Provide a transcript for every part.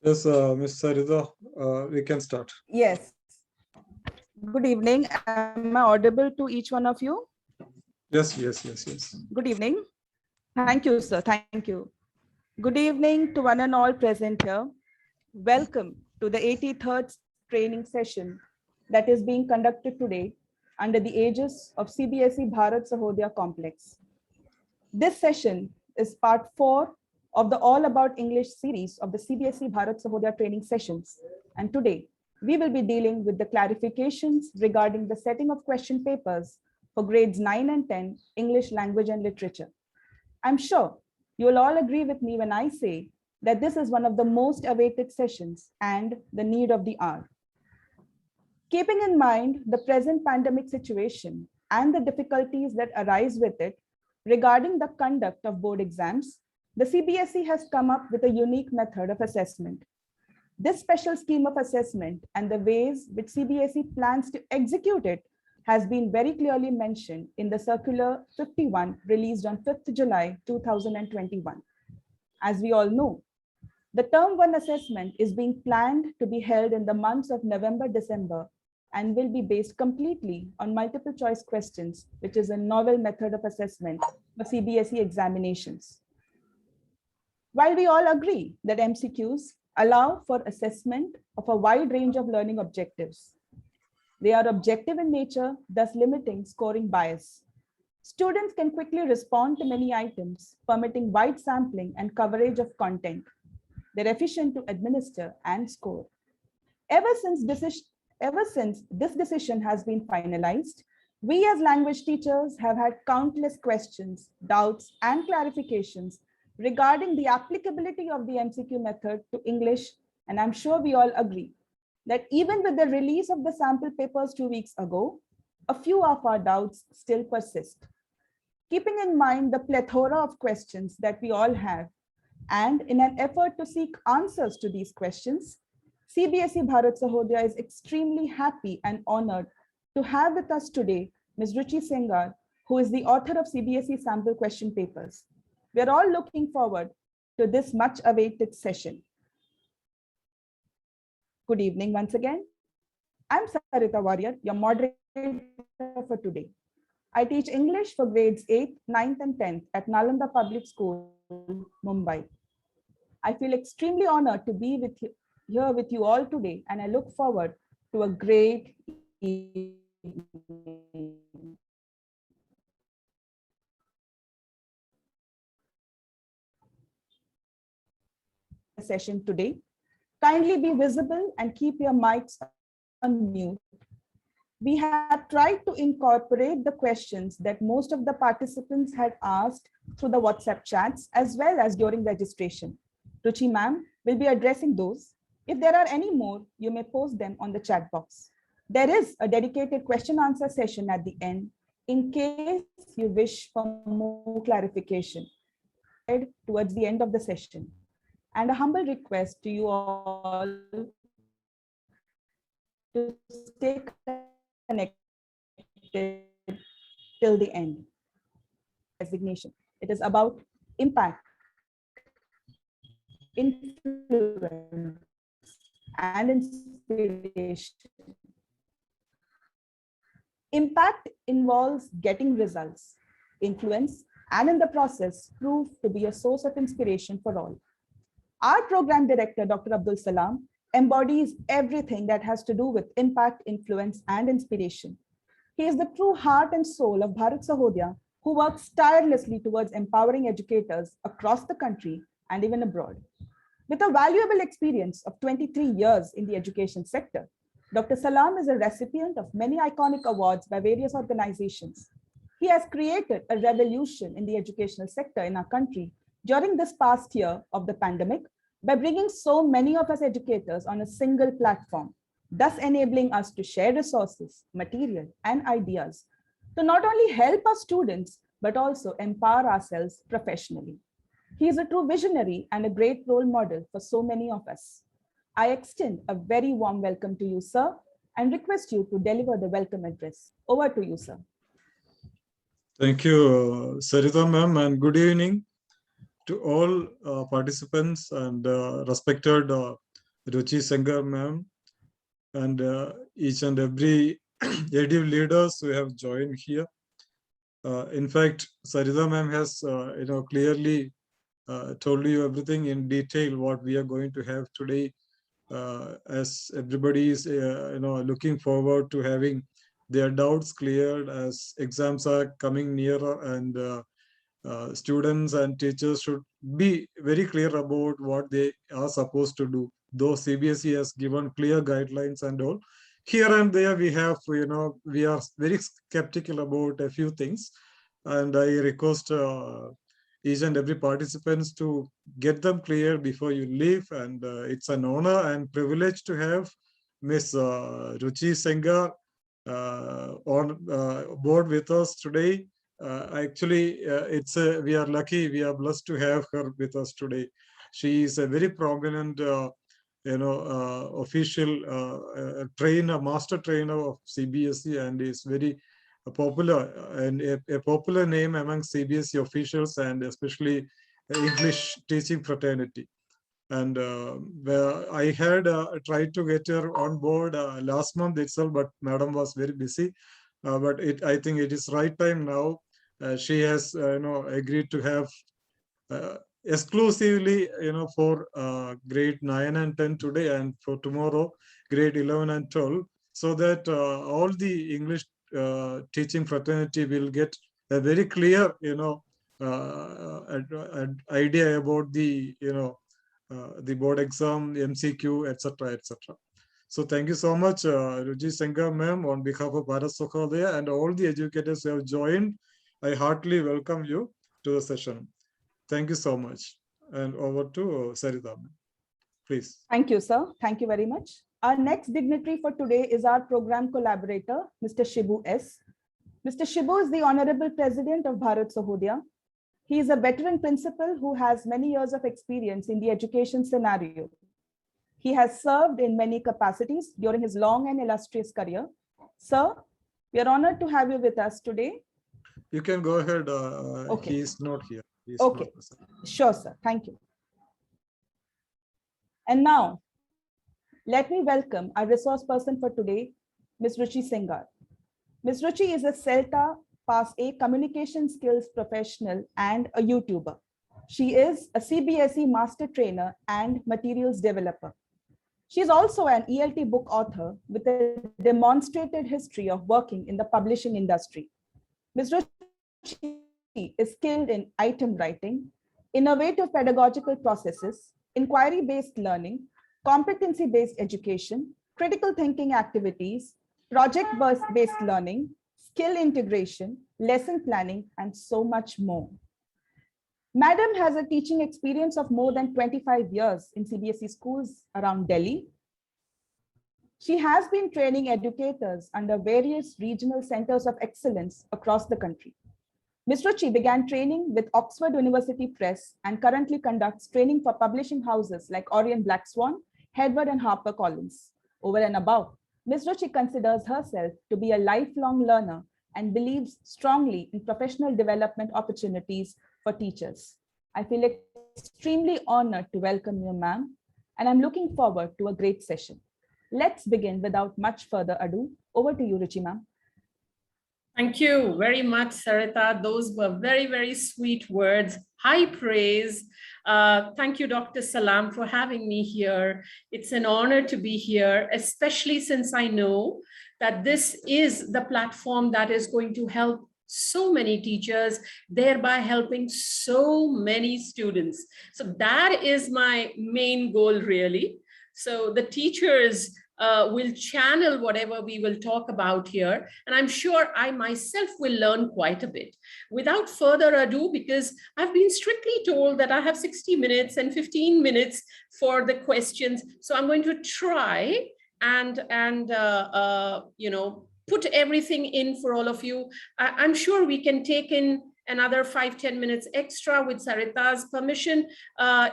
Yes, Ms. Sarita, we can start. Yes. Good evening. Am I audible to each one of you? Yes. Good evening. Thank you, sir. Thank you. Good evening to one and all present here. Welcome to the 83rd training session that is being conducted today under the aegis of CBSE Bharat Sahodaya Complex. This session is part 4 of the All About English series of the CBSE Bharat Sahodaya training sessions. And today, we will be dealing with the clarifications regarding the setting of question papers for grades 9 and 10, English language and literature. I'm sure you will all agree with me when I say that this is one of the most awaited sessions and the need of the hour. Keeping in mind the present pandemic situation and the difficulties that arise with it regarding the conduct of board exams, the CBSE has come up with a unique method of assessment. This special scheme of assessment and the ways which CBSE plans to execute it has been very clearly mentioned in the Circular 51 released on 5th July 2021. As we all know, the Term 1 assessment is being planned to be held in the months of November, December, and will be based completely on multiple choice questions, which is a novel method of assessment for CBSE examinations. While we all agree that MCQs allow for assessment of a wide range of learning objectives, they are objective in nature, thus limiting scoring bias. Students can quickly respond to many items, permitting wide sampling and coverage of content. They're efficient to administer and score. Ever since this decision has been finalized, we as language teachers have had countless questions, doubts, and clarifications regarding the applicability of the MCQ method to English, and I'm sure we all agree that even with the release of the sample papers 2 weeks ago, a few of our doubts still persist. Keeping in mind the plethora of questions that we all have, and in an effort to seek answers to these questions, CBSE Bharat Sahodaya is extremely happy and honored to have with us today Ms. Ruchi Sengar, who is the author of CBSE sample question papers. We are all looking forward to this much awaited session. Good evening once again. I'm Sarita Warrior, your moderator for today. I teach English for grades 8th, 9th, and 10th at Nalanda Public School, Mumbai. I feel extremely honored to be here with you all today, and I look forward to a great evening. Session today. Kindly be visible and keep your mics on mute. We have tried to incorporate the questions that most of the participants had asked through the WhatsApp chats as well as during registration. Ruchi ma'am will be addressing those. If there are any more, you may post them on the chat box. There is a dedicated question answer session at the end in case you wish for more clarification towards the end of the session. And a humble request to you all to stay connected till the end. Designation. It is about impact, influence, and inspiration. Impact involves getting results, influence, and in the process, prove to be a source of inspiration for all. Our program director, Dr. Abdul Salam, embodies everything that has to do with impact, influence, and inspiration. He is the true heart and soul of Bharat Sahodaya, who works tirelessly towards empowering educators across the country and even abroad. With a valuable experience of 23 years in the education sector, Dr. Salam is a recipient of many iconic awards by various organizations. He has created a revolution in the educational sector in our country during this past year of the pandemic by bringing so many of us educators on a single platform, thus enabling us to share resources, material, and ideas to not only help our students, but also empower ourselves professionally. He is a true visionary and a great role model for so many of us. I extend a very warm welcome to you, sir, and request you to deliver the welcome address. Over to you, sir. Thank you, Sarita ma'am, and good evening to all participants and respected Ruchi Sengar ma'am, and each and every edu leaders who have joined here. In fact, Sarita ma'am has clearly told you everything in detail what we are going to have today. As everybody is looking forward to having their doubts cleared as exams are coming nearer, and students and teachers should be very clear about what they are supposed to do. Though CBSE has given clear guidelines and all, here and there we have, we are very skeptical about a few things. And I request each and every participants to get them clear before you leave. And it's an honor and privilege to have Miss Ruchi Sengar on board with us today. Actually, we are lucky, we are blessed to have her with us today. She is a very prominent, official trainer, master trainer of CBSE, and is very popular and a popular name among CBSE officials and especially English teaching fraternity. And I had tried to get her on board last month itself, but madam was very busy. But I think it is right time now. She has agreed to have exclusively for grade 9 and 10 today, and for tomorrow grade 11 and 12, so that all the English teaching fraternity will get a very clear idea about the board exam, MCQ, etc., etc. So thank you so much, Ruchi Sengar ma'am, on behalf of Bharat Sukhodaya and all the educators who have joined. I heartily welcome you to the session. Thank you so much. And over to Sarita ma'am, please. Thank you, sir. Thank you very much. Our next dignitary for today is our program collaborator, Mr. Shibu S. Mr. Shibu is the Honorable President of Bharat Sahodaya. He is a veteran principal who has many years of experience in the education scenario. He has served in many capacities during his long and illustrious career. Sir, we are honored to have you with us today. You can go ahead. Okay. He is not here. Okay. Sure, sir. Thank you. And now, let me welcome our resource person for today, Ms. Ruchi Sengar. Ms. Ruchi is a CELTA Pass A communication skills professional and a YouTuber. She is a CBSE master trainer and materials developer. She is also an ELT book author with a demonstrated history of working in the publishing industry. Ms. Ruchi is skilled in item writing, innovative pedagogical processes, inquiry-based learning, competency-based education, critical thinking activities, project-based learning, skill integration, lesson planning, and so much more. Madam has a teaching experience of more than 25 years in CBSE schools around Delhi. She has been training educators under various regional centers of excellence across the country. Ms. Ruchi began training with Oxford University Press and currently conducts training for publishing houses like Orion Black Swan, Hedward and HarperCollins. Over and above, Ms. Ruchi considers herself to be a lifelong learner and believes strongly in professional development opportunities for teachers. I feel extremely honored to welcome you, ma'am, and I'm looking forward to a great session. Let's begin without much further ado. Over to you, Ruchi, ma'am. Thank you very much, Sarita. Those were very, very sweet words. High praise. Thank you, Dr. Salam, for having me here. It's an honor to be here, especially since I know that this is the platform that is going to help so many teachers, thereby helping so many students. So that is my main goal, really. So the teachers will channel whatever we will talk about here. And I'm sure I myself will learn quite a bit. Without further ado, because I've been strictly told that I have 60 minutes and 15 minutes for the questions. So I'm going to try and put everything in for all of you. I'm sure we can take in another 5-10 minutes extra with Sarita's permission,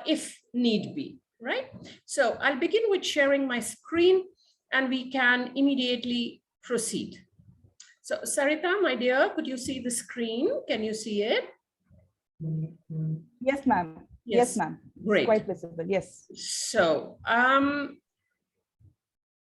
if need be. Right? So I'll begin with sharing my screen and we can immediately proceed. So Sarita, my dear, could you see the screen? Can you see it? Yes, ma'am. Yes, ma'am. Great. Quite visible. Yes. So,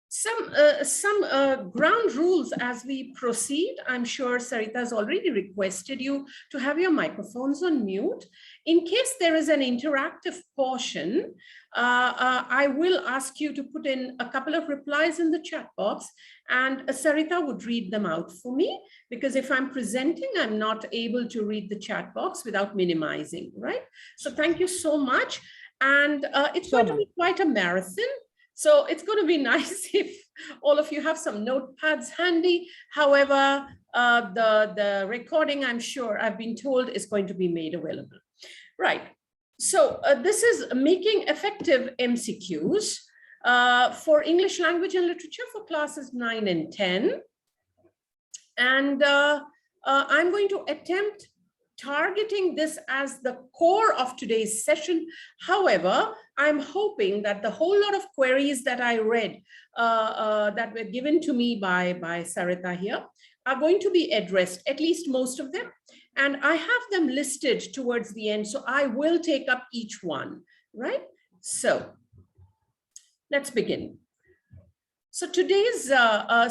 some ground rules as we proceed. I'm sure Sarita has already requested you to have your microphones on mute. In case there is an interactive portion, I will ask you to put in a couple of replies in the chat box, and Sarita would read them out for me, because if I'm presenting, I'm not able to read the chat box without minimizing, right? So thank you so much. And it's going to be quite a marathon. So it's going to be nice if all of you have some notepads handy. However, the recording, I'm sure, I've been told, is going to be made available. Right. So this is making effective MCQs for English language and literature for classes 9 and 10. And I'm going to attempt targeting this as the core of today's session. However, I'm hoping that the whole lot of queries that I read that were given to me by Sarita here are going to be addressed, at least most of them. And I have them listed towards the end, so I will take up each one, right? So let's begin. So today's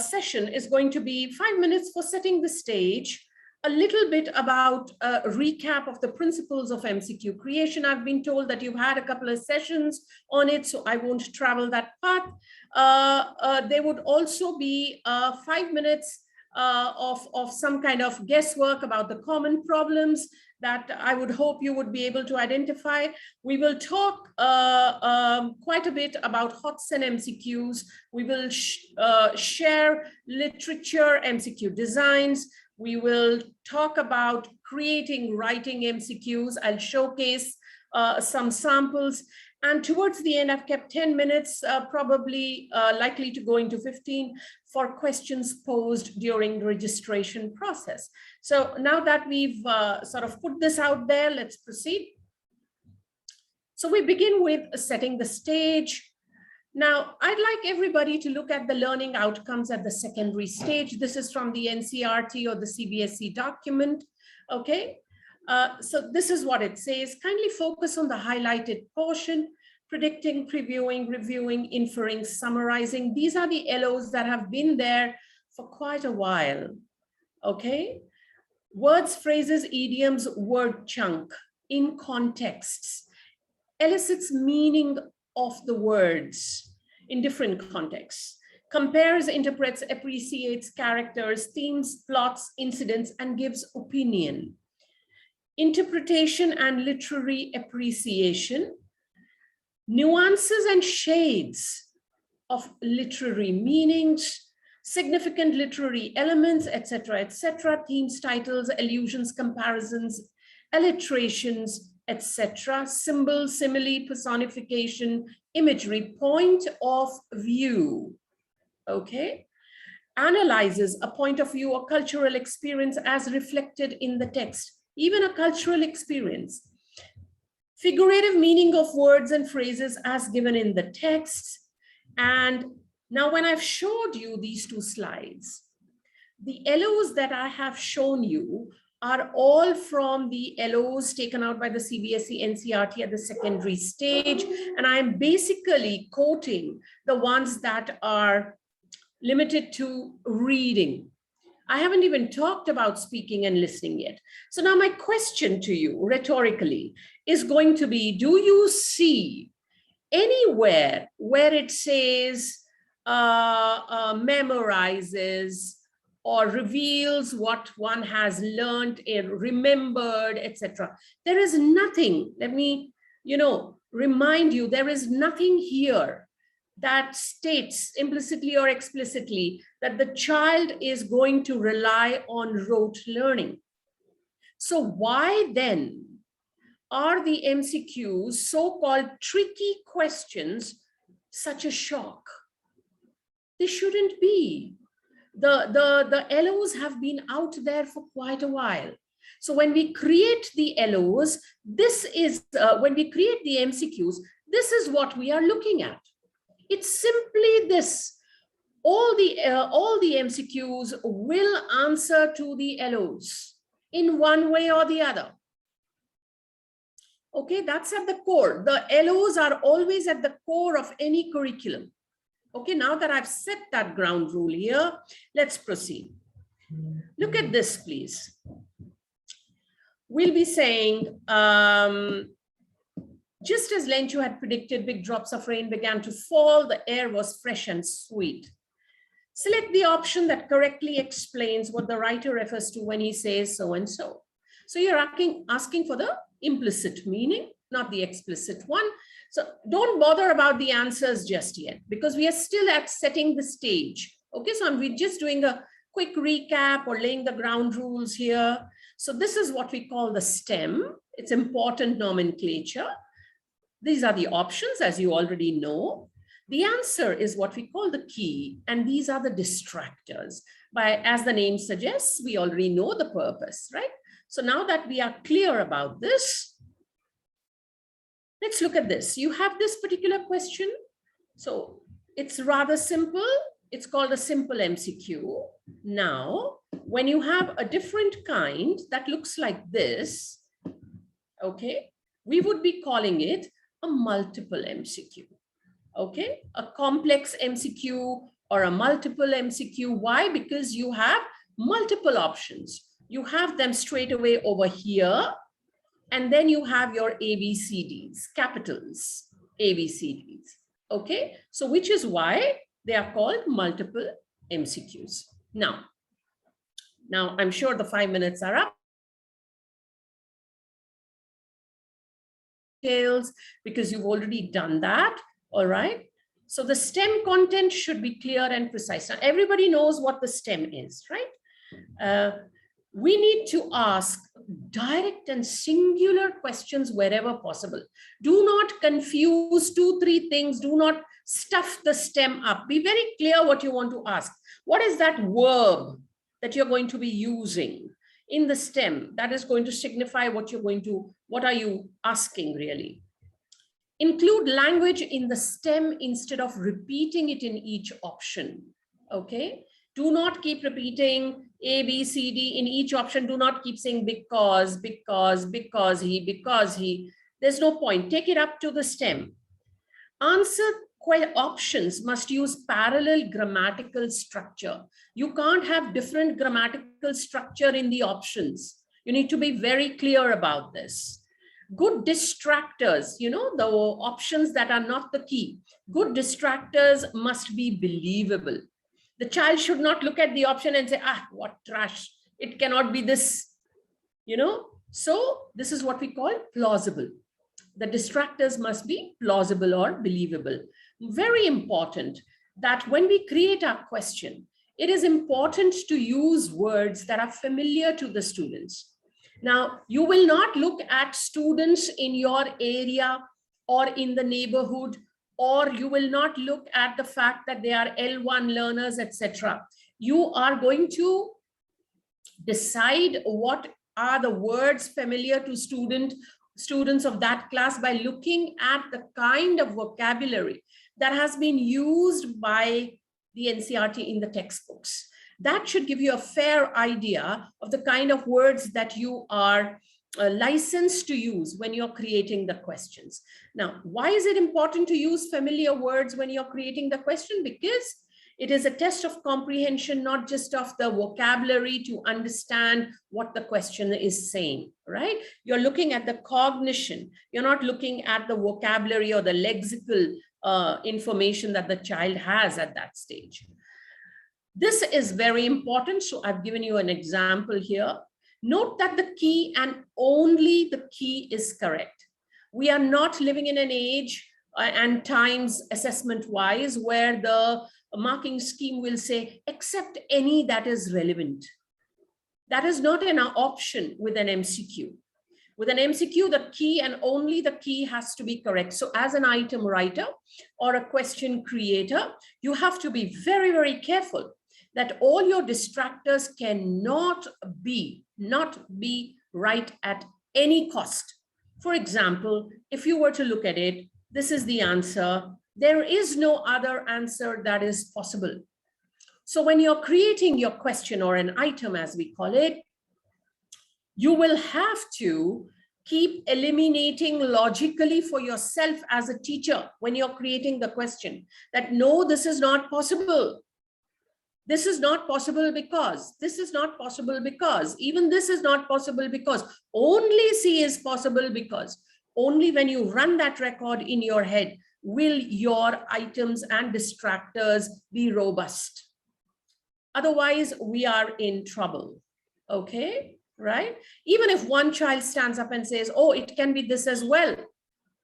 session is going to be 5 minutes for setting the stage, a little bit about a recap of the principles of MCQ creation. I've been told that you've had a couple of sessions on it, so I won't travel that path. There would also be 5 minutes of some kind of guesswork about the common problems that I would hope you would be able to identify. We will talk quite a bit about HOTS and MCQs. We will share literature, MCQ designs. We will talk about creating writing MCQs. I'll showcase some samples. And towards the end, I've kept 10 minutes, probably likely to go into 15 for questions posed during the registration process. So now that we've sort of put this out there, let's proceed. So we begin with setting the stage. Now, I'd like everybody to look at the learning outcomes at the secondary stage. This is from the NCERT or the CBSE document, okay? So this is what it says. Kindly focus on the highlighted portion: predicting, previewing, reviewing, inferring, summarizing. These are the LOs that have been there for quite a while, okay? Words, phrases, idioms, word chunk, in contexts, elicits meaning of the words in different contexts, compares, interprets, appreciates characters, themes, plots, incidents, and gives opinion. Interpretation and literary appreciation, nuances and shades of literary meanings, significant literary elements, etc., themes, titles, allusions, comparisons, alliterations, etc., symbol, simile, personification, imagery, point of view, okay? Analyzes a point of view or cultural experience as reflected in the text, even a cultural experience. Figurative meaning of words and phrases as given in the text. And now when I've showed you these two slides, the LOs that I have shown you are all from the LOs taken out by the CBSE NCERT at the secondary stage. And I'm basically quoting the ones that are limited to reading. I haven't even talked about speaking and listening yet. So now my question to you rhetorically is going to be, do you see anywhere where it says memorizes or reveals what one has learned, remembered, etc.? There is nothing, let me, remind you, there is nothing here that states implicitly or explicitly that the child is going to rely on rote learning. So why then are the MCQs, so-called tricky questions, such a shock? They shouldn't be. The LOs have been out there for quite a while. So when we create the LOs, this is, when we create the MCQs, this is what we are looking at. It's simply this. All the MCQs will answer to the LOs in one way or the other. Okay, that's at the core. The LOs are always at the core of any curriculum. Okay, now that I've set that ground rule here, let's proceed. Look at this, please. We'll be saying, just as Lenchu had predicted, big drops of rain began to fall. The air was fresh and sweet. Select the option that correctly explains what the writer refers to when he says so and so. So you're asking for the implicit meaning, not the explicit one. So don't bother about the answers just yet, because we are still at setting the stage. Okay, so we're just doing a quick recap or laying the ground rules here. So this is what we call the stem. It's important nomenclature. These are the options, as you already know. The answer is what we call the key, and these are the distractors. As the name suggests, we already know the purpose, right? So now that we are clear about this, let's look at this. You have this particular question. So it's rather simple. It's called a simple MCQ. Now, when you have a different kind that looks like this, okay, we would be calling it a multiple MCQ. Okay, a complex MCQ or a multiple MCQ. Why? Because you have multiple options. You have them straight away over here, and then you have your ABCDs, capitals, ABCDs. Okay, so which is why they are called multiple MCQs. Now I'm sure the 5 minutes are up. Because you've already done that. All right. So the STEM content should be clear and precise. Now, everybody knows what the STEM is, right? We need to ask direct and singular questions wherever possible. Do not confuse 2-3 things. Do not stuff the STEM up. Be very clear what you want to ask. What is that verb that you're going to be using in the STEM that is going to signify what are you asking really? Include language in the STEM instead of repeating it in each option, okay? Do not keep repeating A, B, C, D in each option. Do not keep saying because he. There's no point. Take it up to the STEM. Answer options must use parallel grammatical structure. You can't have different grammatical structure in the options. You need to be very clear about this. Good distractors, the options that are not the key. Good distractors must be believable. The child should not look at the option and say, what trash. It cannot be this, So this is what we call plausible. The distractors must be plausible or believable. Very important that when we create our question, it is important to use words that are familiar to the students. Now, you will not look at students in your area or in the neighborhood, or you will not look at the fact that they are L1 learners, etc. You are going to decide what are the words familiar to students of that class by looking at the kind of vocabulary that has been used by the NCERT in the textbooks. That should give you a fair idea of the kind of words that you are licensed to use when you're creating the questions. Now, why is it important to use familiar words when you're creating the question? Because it is a test of comprehension, not just of the vocabulary to understand what the question is saying, right? You're looking at the cognition. You're not looking at the vocabulary or the lexical information that the child has at that stage. This is very important. So I've given you an example here. Note that the key and only the key is correct. We are not living in an age and times assessment-wise where the marking scheme will say, accept any that is relevant. That is not an option with an MCQ. With an MCQ, the key and only the key has to be correct. So as an item writer or a question creator, you have to be very, very careful that all your distractors cannot be right at any cost. For example, if you were to look at it, this is the answer. There is no other answer that is possible. So when you're creating your question or an item, as we call it, you will have to Keep eliminating logically for yourself as a teacher when you're creating the question that no, this is not possible. This is not possible because, this is not possible because, even this is not possible because, only C is possible because. Only when you run that record in your head will your items and distractors be robust. Otherwise, we are in trouble. Okay, right? Even if one child stands up and says, oh, it can be this as well,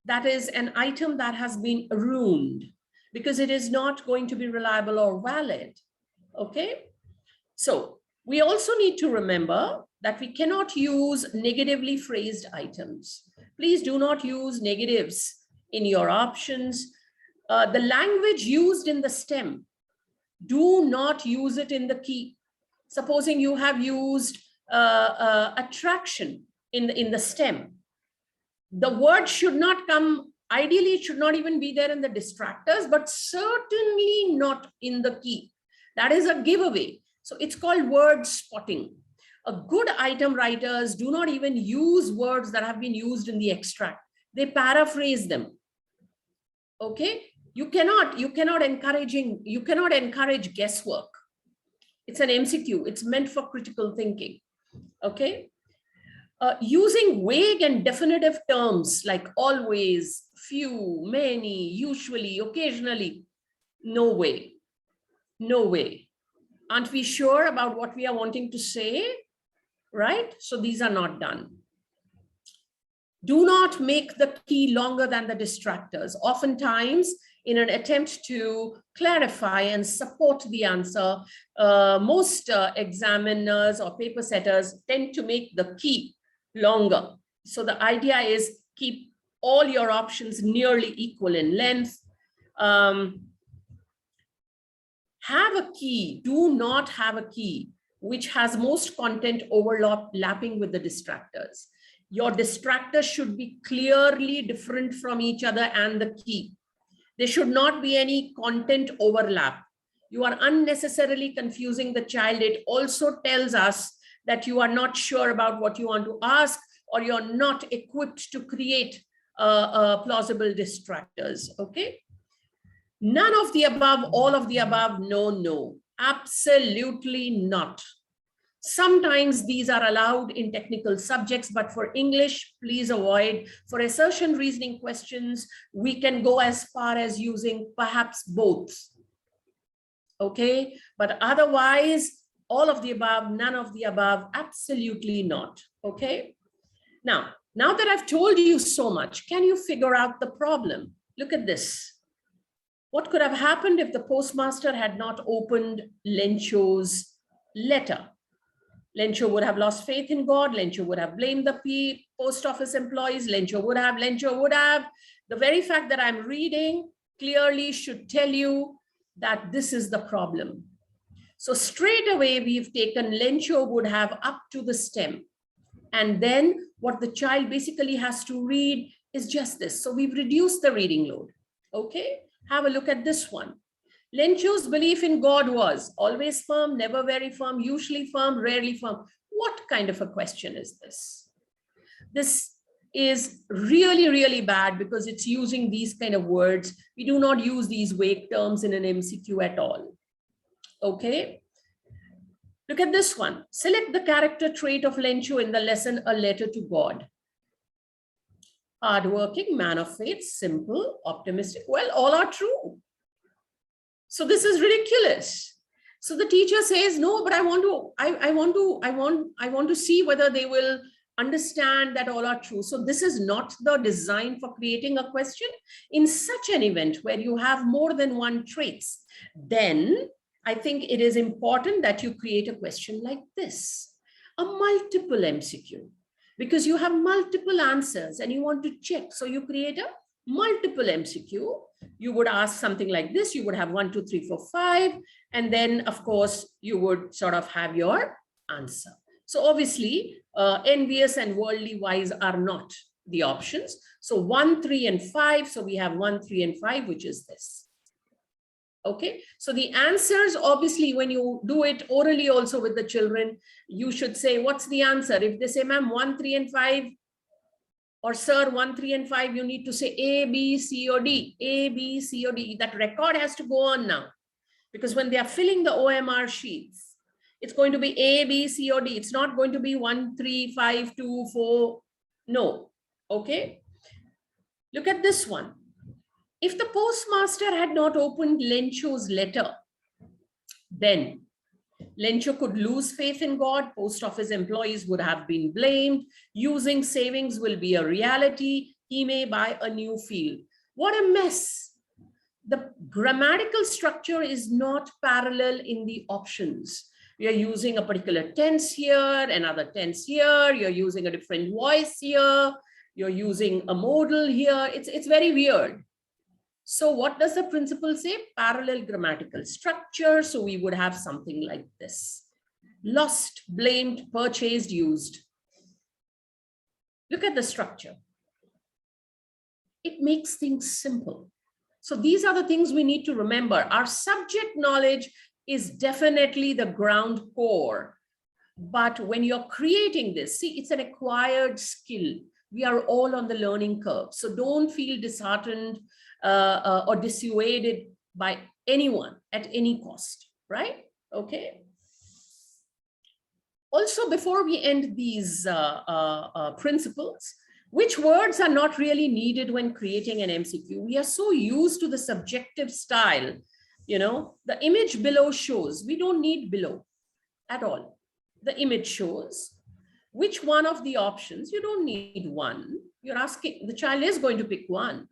that is an item that has been ruined because it is not going to be reliable or valid. Okay, so we also need to remember that we cannot use negatively phrased items. Please do not use negatives in your options. The language used in the stem, do not use it in the key. Supposing you have used attraction in the stem, the word should not come, ideally it should not even be there in the distractors, but certainly not in the key. That is a giveaway. So it's called word spotting. A good item writers do not even use words that have been used in the extract. They paraphrase them. Okay, you cannot encourage guesswork. It's an MCQ. It's meant for critical thinking. Okay, using vague and definitive terms like always, few, many, usually, occasionally. No way. No way. Aren't we sure about what we are wanting to say? Right? So these are not done. Do not make the key longer than the distractors. Oftentimes, in an attempt to clarify and support the answer, most examiners or paper setters tend to make the key longer. So the idea is keep all your options nearly equal in length. Have a key, do not have a key which has most content overlapping with the distractors. Your distractors should be clearly different from each other and the key. There should not be any content overlap. You are unnecessarily confusing the child. It also tells us that you are not sure about what you want to ask, or you're not equipped to create plausible distractors, okay? None of the above, all of the above, no, no, absolutely not. Sometimes these are allowed in technical subjects, but for English, please avoid. For assertion reasoning questions, we can go as far as using perhaps both. Okay, but otherwise, all of the above, none of the above, absolutely not. Okay, now that I've told you so much, can you figure out the problem? Look at this. What could have happened if the postmaster had not opened Lencho's letter? Lencho would have lost faith in God. Lencho would have blamed the post office employees. Lencho would have. The very fact that I'm reading clearly should tell you that this is the problem. So straight away, we've taken Lencho would have up to the stem. And then what the child basically has to read is just this. So we've reduced the reading load. Okay. Have a look at this one. Lencho's belief in God was always firm, never very firm, usually firm, rarely firm. What kind of a question is this? This is really, really bad because it's using these kind of words. We do not use these vague terms in an MCQ at all. Okay. Look at this one. Select the character trait of Lencho in the lesson, A Letter to God. Hardworking, man of faith, simple, optimistic. Well, all are true. So this is ridiculous. So the teacher says, no, but I want to see whether they will understand that all are true. So this is not the design for creating a question. In such an event where you have more than one traits, then I think it is important that you create a question like this, a multiple MCQ. Because you have multiple answers and you want to check. So you create a multiple MCQ. You would ask something like this. You would have 1, 2, 3, 4, 5. And then, of course, you would sort of have your answer. So obviously, envious and worldly wise are not the options. So 1, 3, and 5. So we have 1, 3, and 5, which is this. Okay, so the answers, obviously, when you do it orally also with the children, you should say, what's the answer? If they say, ma'am, 1, 3, and 5, Or sir, 1, 3, and 5, you need to say A, B, C, or D. A, B, C, or D. That record has to go on now. Because when they are filling the OMR sheets, it's going to be A, B, C, or D. It's not going to be 1, 3, 5, 2, 4. No. Okay. Look at this one. If the postmaster had not opened Lencho's letter, then Lencho could lose faith in God. Post office employees would have been blamed. Using savings will be a reality. He may buy a new field. What a mess. The grammatical structure is not parallel in the options. You're using a particular tense here, another tense here. You're using a different voice here. You're using a modal here. It's very weird. So what does the principle say? Parallel grammatical structure. So we would have something like this. Lost, blamed, purchased, used. Look at the structure. It makes things simple. So these are the things we need to remember. Our subject knowledge is definitely the ground core. But when you're creating this, see, it's an acquired skill. We are all on the learning curve. So don't feel disheartened or dissuaded by anyone at any cost, right? Okay. Also, before we end these principles, which words are not really needed when creating an MCQ? We are so used to the subjective style. You know, the image below shows. We don't need below at all. The image shows. Which one of the options? You don't need one. You're asking, the child is going to pick one.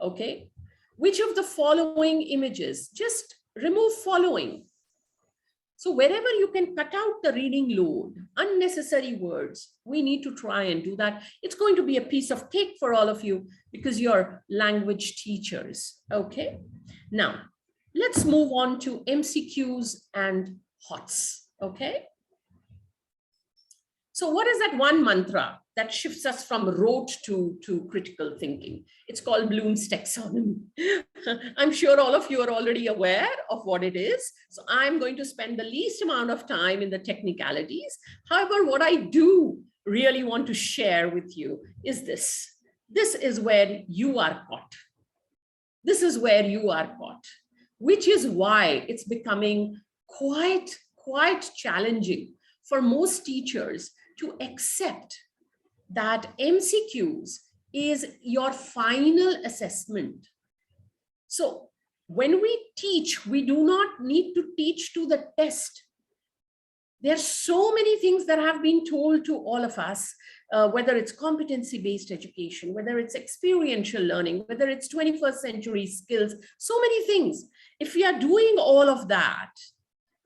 Okay. Which of the following images? Just remove following. So wherever you can cut out the reading load, unnecessary words, we need to try and do that. It's going to be a piece of cake for all of you because you're language teachers. Okay. Now, let's move on to MCQs and HOTS. Okay. So what is that one mantra that shifts us from rote to critical thinking? It's called Bloom's taxonomy. I'm sure all of you are already aware of what it is. So I'm going to spend the least amount of time in the technicalities. However, what I do really want to share with you is this. This is where you are caught. This is where you are caught, which is why it's becoming quite challenging for most teachers to accept that MCQs is your final assessment. So when we teach, we do not need to teach to the test. There are so many things that have been told to all of us, whether it's competency-based education, whether it's experiential learning, whether it's 21st century skills, so many things. If we are doing all of that,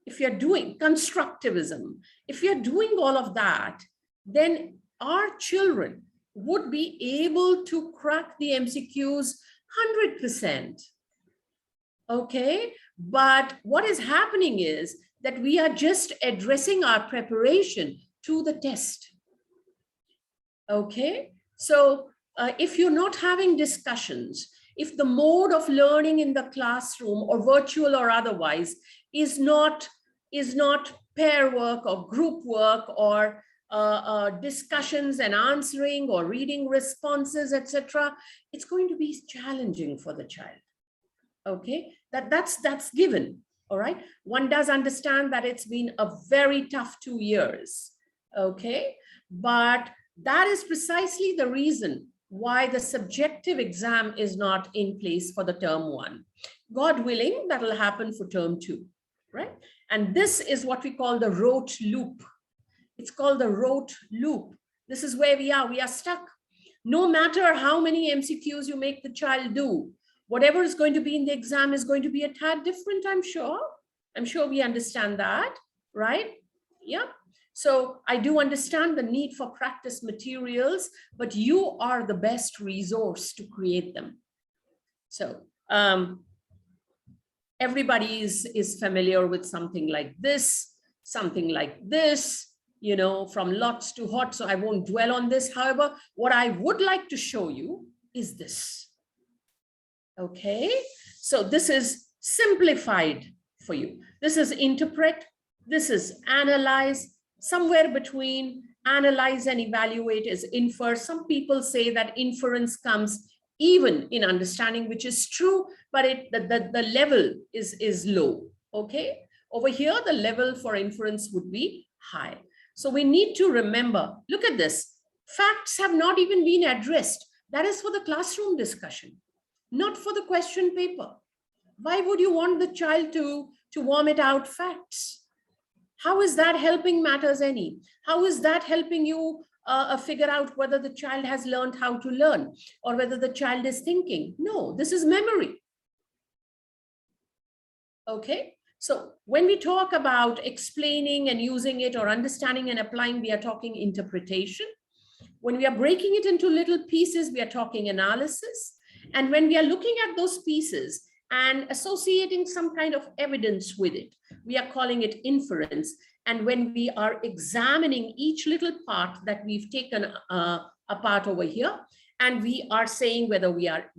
if you're doing constructivism, if you're doing all of that, then our children would be able to crack the MCQs 100%. Okay, but what is happening is that we are just addressing our preparation to the test. Okay, so if you're not having discussions, if the mode of learning in the classroom or virtual or otherwise is not pair work or group work or discussions and answering or reading responses, etc., it's going to be challenging for the child. Okay, that's given. All right, one does understand that it's been a very tough 2 years. Okay, but that is precisely the reason why the subjective exam is not in place for the term 1. God willing, that will happen for term 2, right? And this is what we call the rote loop. It's called the rote loop. This is where we are stuck. No matter how many MCQs you make the child do, whatever is going to be in the exam is going to be a tad different, I'm sure. I'm sure we understand that, right? Yeah. So I do understand the need for practice materials, but you are the best resource to create them. So everybody is familiar with something like this, you know, from lots to hot. So I won't dwell on this. However, what I would like to show you is this. Okay, so this is simplified for you. This is interpret, this is analyze. Somewhere between Analyze and evaluate is infer. Some people say that inference comes even in understanding, which is true, but the level is low. Okay. Over here, the level for inference would be high. So we need to remember, look at this. Facts have not even been addressed. That is for the classroom discussion, not for the question paper. Why would you want the child to vomit out facts? How is that helping matters any? How is that helping you figure out whether the child has learned how to learn or whether the child is thinking? No, this is memory. Okay. So when we talk about explaining and using it or understanding and applying, we are talking interpretation. When we are breaking it into little pieces, we are talking analysis. And when we are looking at those pieces and associating some kind of evidence with it, we are calling it inference. And when we are examining each little part that we've taken apart over here, and we are saying whether we are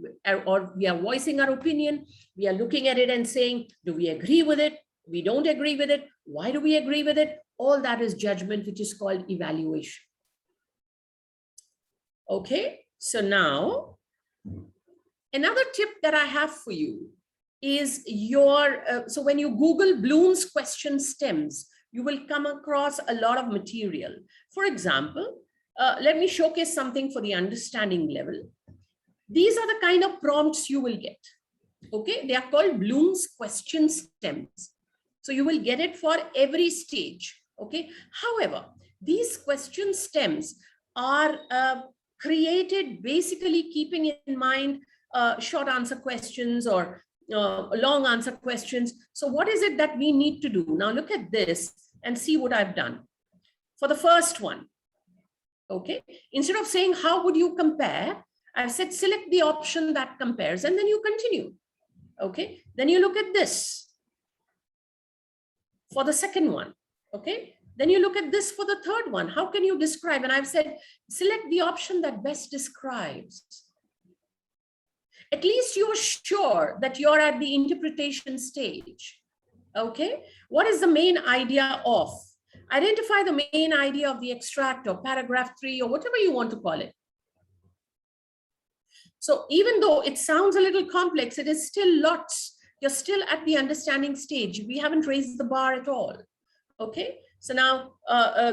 voicing our opinion, we are looking at it and saying, do we agree with it? We don't agree with it. Why do we agree with it? All that is judgment, which is called evaluation. Okay, so now another tip that I have for you is so when you Google Bloom's question stems, you will come across a lot of material. For example, let me showcase something for the understanding level. These are the kind of prompts you will get. Okay, they are called Bloom's question stems. So you will get it for every stage. Okay, however, these question stems are created basically keeping in mind short answer questions or long answer questions. So what is it that we need to do? Now look at this and see what I've done. For the first one, okay, instead of saying how would you compare, I've said select the option that compares and then you continue. Okay, then you look at this for the second one. Okay, then you look at this for the third one. How can you describe? And I've said select the option that best describes. At least you're sure that you're at the interpretation stage. Okay, what is the main idea of? Identify the main idea of the extract or paragraph 3 or whatever you want to call it. So even though it sounds a little complex, it is still lots. You're still at the understanding stage. We haven't raised the bar at all. Okay, so now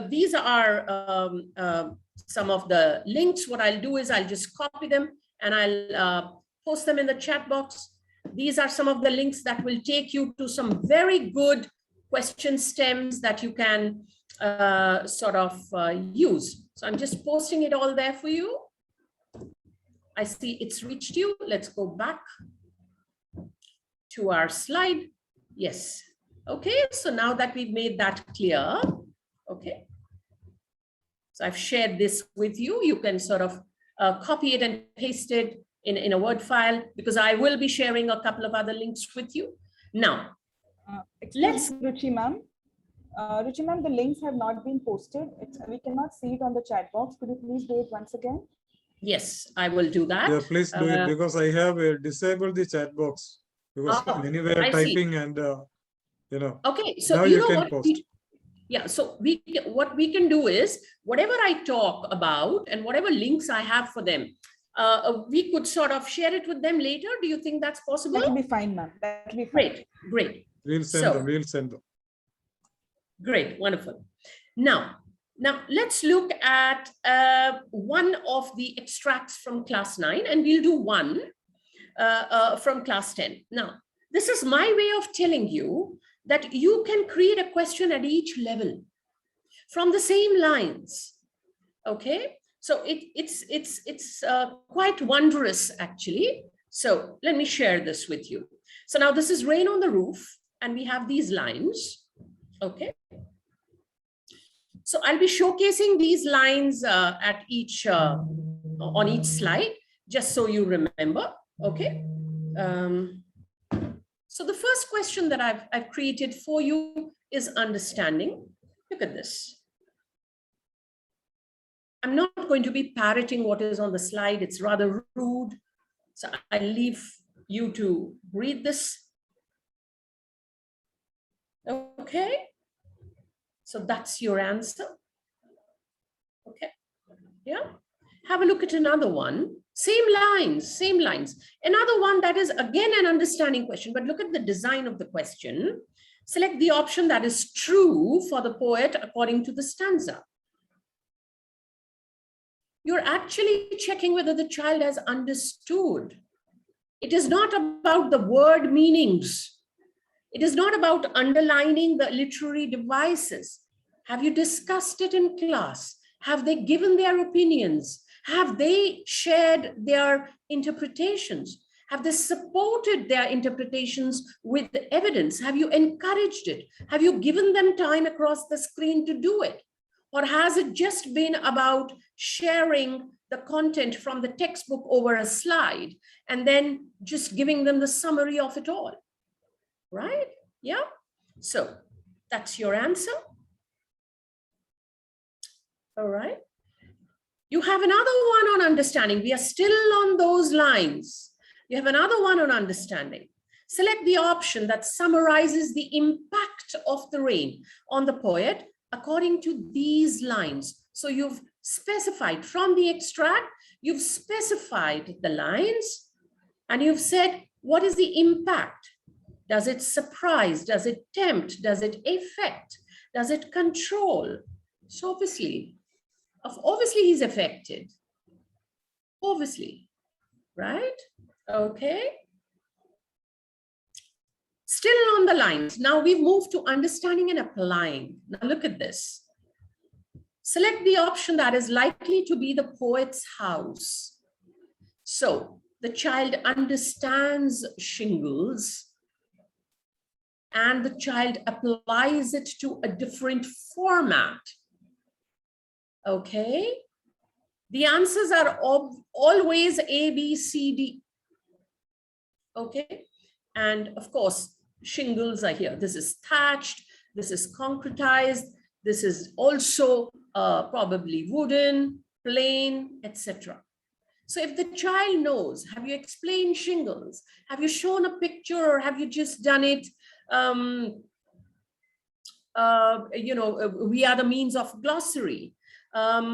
these are some of the links. What I'll do is I'll just copy them and I'll post them in the chat box. These are some of the links that will take you to some very good question stems that you can use. So I'm just posting it all there for you. I see it's reached you. Let's go back to our slide. Yes. Okay, so now that we've made that clear, okay. So I've shared this with you. You can sort of copy it and paste it in a Word file because I will be sharing a couple of other links with you. Now, let's Ruchi ma'am. Ruchi ma'am, the links have not been posted. We cannot see it on the chat box. Could you please do it once again? Yes, I will do that. Yeah, please do it because I have disabled the chat box because anywhere typing and you know. Okay, so now you know what? Post. Yeah, so what we can do is whatever I talk about and whatever links I have for them, we could sort of share it with them later. Do you think that's possible? That will be fine, ma'am. That will be fine. Great, great. We'll send them. We'll send them. Great, wonderful. Now let's look at one of the extracts from class 9, and we'll do one from class 10. Now, this is my way of telling you that you can create a question at each level from the same lines. Okay, so it's quite wondrous actually. So let me share this with you. So now this is rain on the roof, and we have these lines. Okay. So I'll be showcasing these lines at each on each slide, just so you remember. Okay. So the first question that I've created for you is understanding. Look at this. I'm not going to be parroting what is on the slide. It's rather rude. So I'll leave you to read this. Okay. So that's your answer. Okay, yeah. Have a look at another one. Same lines, same lines. Another one that is again an understanding question, but look at the design of the question. Select the option that is true for the poet according to the stanza. You're actually checking whether the child has understood. It is not about the word meanings. It is not about underlining the literary devices. Have you discussed it in class? Have they given their opinions? Have they shared their interpretations? Have they supported their interpretations with evidence? Have you encouraged it? Have you given them time across the screen to do it? Or has it just been about sharing the content from the textbook over a slide and then just giving them the summary of it all? Right? Yeah. So that's your answer. All right. You have another one on understanding. We are still on those lines. You have another one on understanding. Select the option that summarizes the impact of the rain on the poet according to these lines. So you've specified from the extract, you've specified the lines and you've said, what is the impact? Does it surprise? Does it tempt? Does it affect? Does it control? So obviously he's affected. Obviously, right? Okay. Still on the lines. Now we've moved to understanding and applying. Now look at this. Select the option that is likely to be the poet's house. So the child understands shingles and the child applies it to a different format. Okay. The answers are always A, B, C, D. Okay. And of course, shingles are here. This is thatched. This is concretized. This is also probably wooden, plain, etc. So if the child knows, have you explained shingles? Have you shown a picture or have you just done it, we are the means of glossary? Has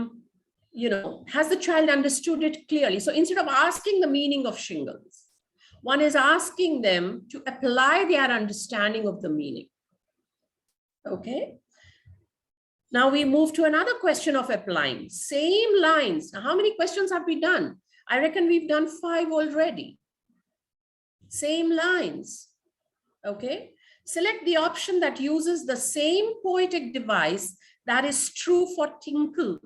the child understood it clearly? So instead of asking the meaning of shingles, one is asking them to apply their understanding of the meaning. Okay. Now we move to another question of applying. Same lines. Now, how many questions have we done? I reckon we've done 5 already. Same lines. Okay. Select the option that uses the same poetic device that is true for tinkle.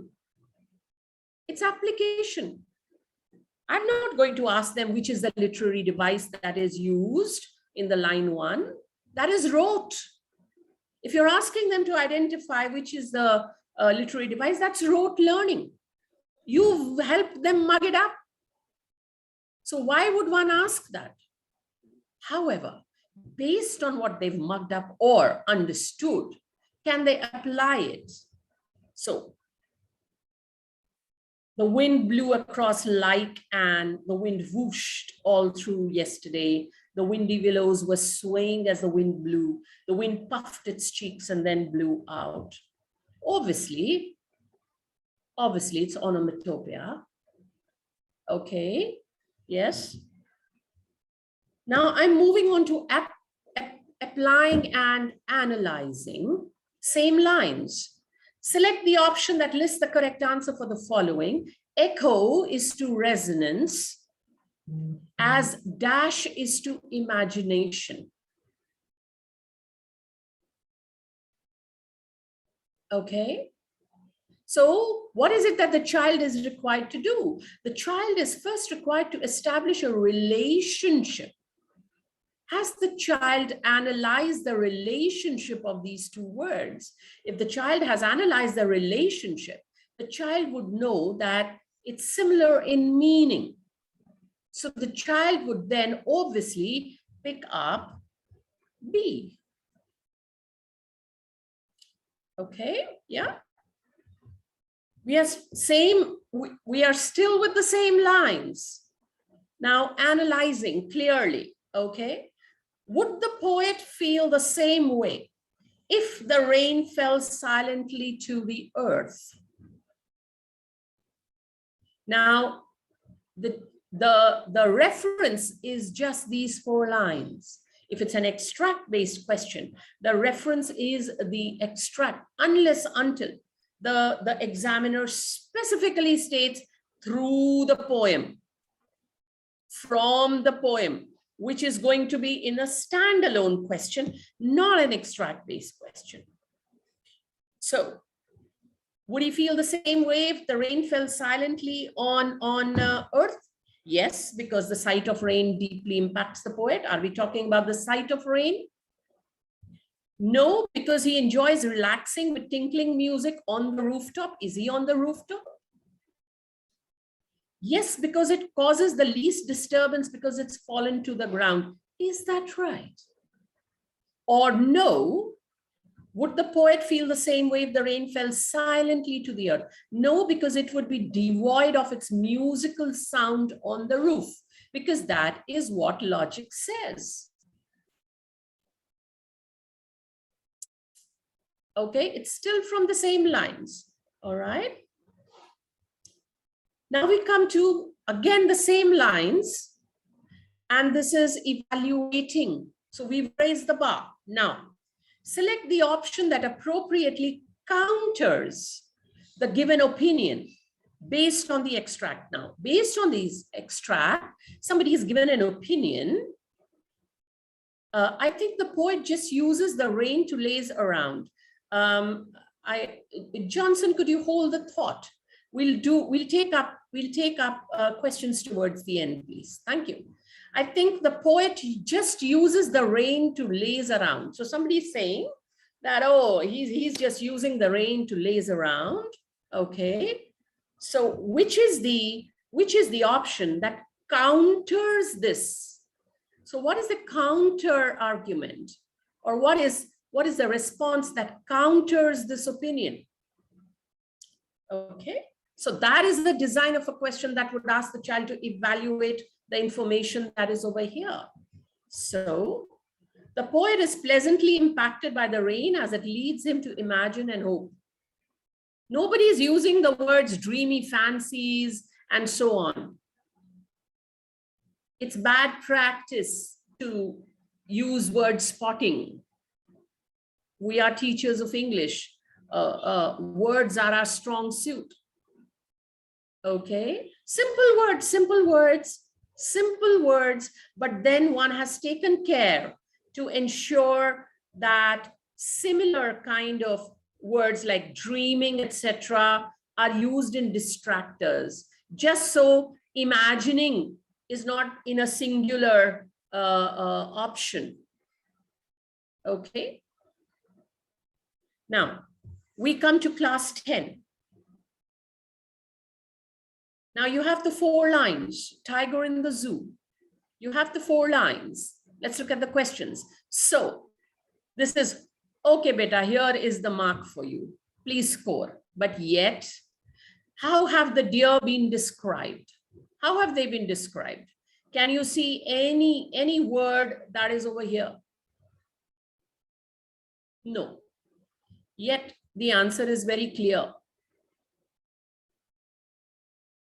It's application. I'm not going to ask them which is the literary device that is used in the line 1. That is rote. If you're asking them to identify which is the literary device, that's rote learning. You've helped them mug it up. So why would one ask that? However, based on what they've mugged up or understood, can they apply it? So the wind blew across like and the wind whooshed all through yesterday. The windy willows were swaying as the wind blew. The wind puffed its cheeks and then blew out. Obviously it's onomatopoeia. Okay, yes. Now I'm moving on to applying and analyzing. Same lines. Select the option that lists the correct answer for the following. Echo is to resonance as dash is to imagination. Okay. So what is it that the child is required to do? The child is first required to establish a relationship. Has the child analyzed the relationship of these two words? If the child has analyzed the relationship, the child would know that it's similar in meaning. So the child would then obviously pick up B. Okay, yeah. We are still with the same lines. Now analyzing clearly, okay. Would the poet feel the same way if the rain fell silently to the earth? Now, the reference is just these 4 lines. If it's an extract-based question, the reference is the extract, unless until the examiner specifically states through the poem, from the poem, which is going to be in a standalone question, not an extract-based question. So, would he feel the same way if the rain fell silently on earth? Yes, because the sight of rain deeply impacts the poet. Are we talking about the sight of rain? No, because he enjoys relaxing with tinkling music on the rooftop. Is he on the rooftop? Yes, because it causes the least disturbance because it's fallen to the ground. Is that right? Or no, would the poet feel the same way if the rain fell silently to the earth? No, because it would be devoid of its musical sound on the roof, because that is what logic says. Okay, it's still from the same lines, all right? Now we come to, again, the same lines, and this is evaluating. So we've raised the bar. Now, select the option that appropriately counters the given opinion based on the extract. Now, based on these extract, somebody has given an opinion. I think the poet just uses the rain to laze around. Johnson, could you hold the thought? We'll take up questions towards the end, please. Thank you. I think the poet just uses the rain to laze around. So somebody's saying that, oh, he's just using the rain to laze around. Okay. So which is the option that counters this? So what is the counter argument, or what is the response that counters this opinion? Okay. So that is the design of a question that would ask the child to evaluate the information that is over here. So the poet is pleasantly impacted by the rain as it leads him to imagine and hope. Nobody is using the words dreamy fancies and so on. It's bad practice to use word spotting. We are teachers of English. Words are our strong suit. Okay, simple words, but then one has taken care to ensure that similar kind of words like dreaming, etc., are used in distractors, just so imagining is not in a singular option. Okay. Now, we come to class 10. Now you have the 4 lines, tiger in the zoo. You have the 4 lines. Let's look at the questions. So this is, okay, beta, here is the mark for you. Please score. But yet, how have the deer been described? How have they been described? Can you see any word that is over here? No. Yet the answer is very clear.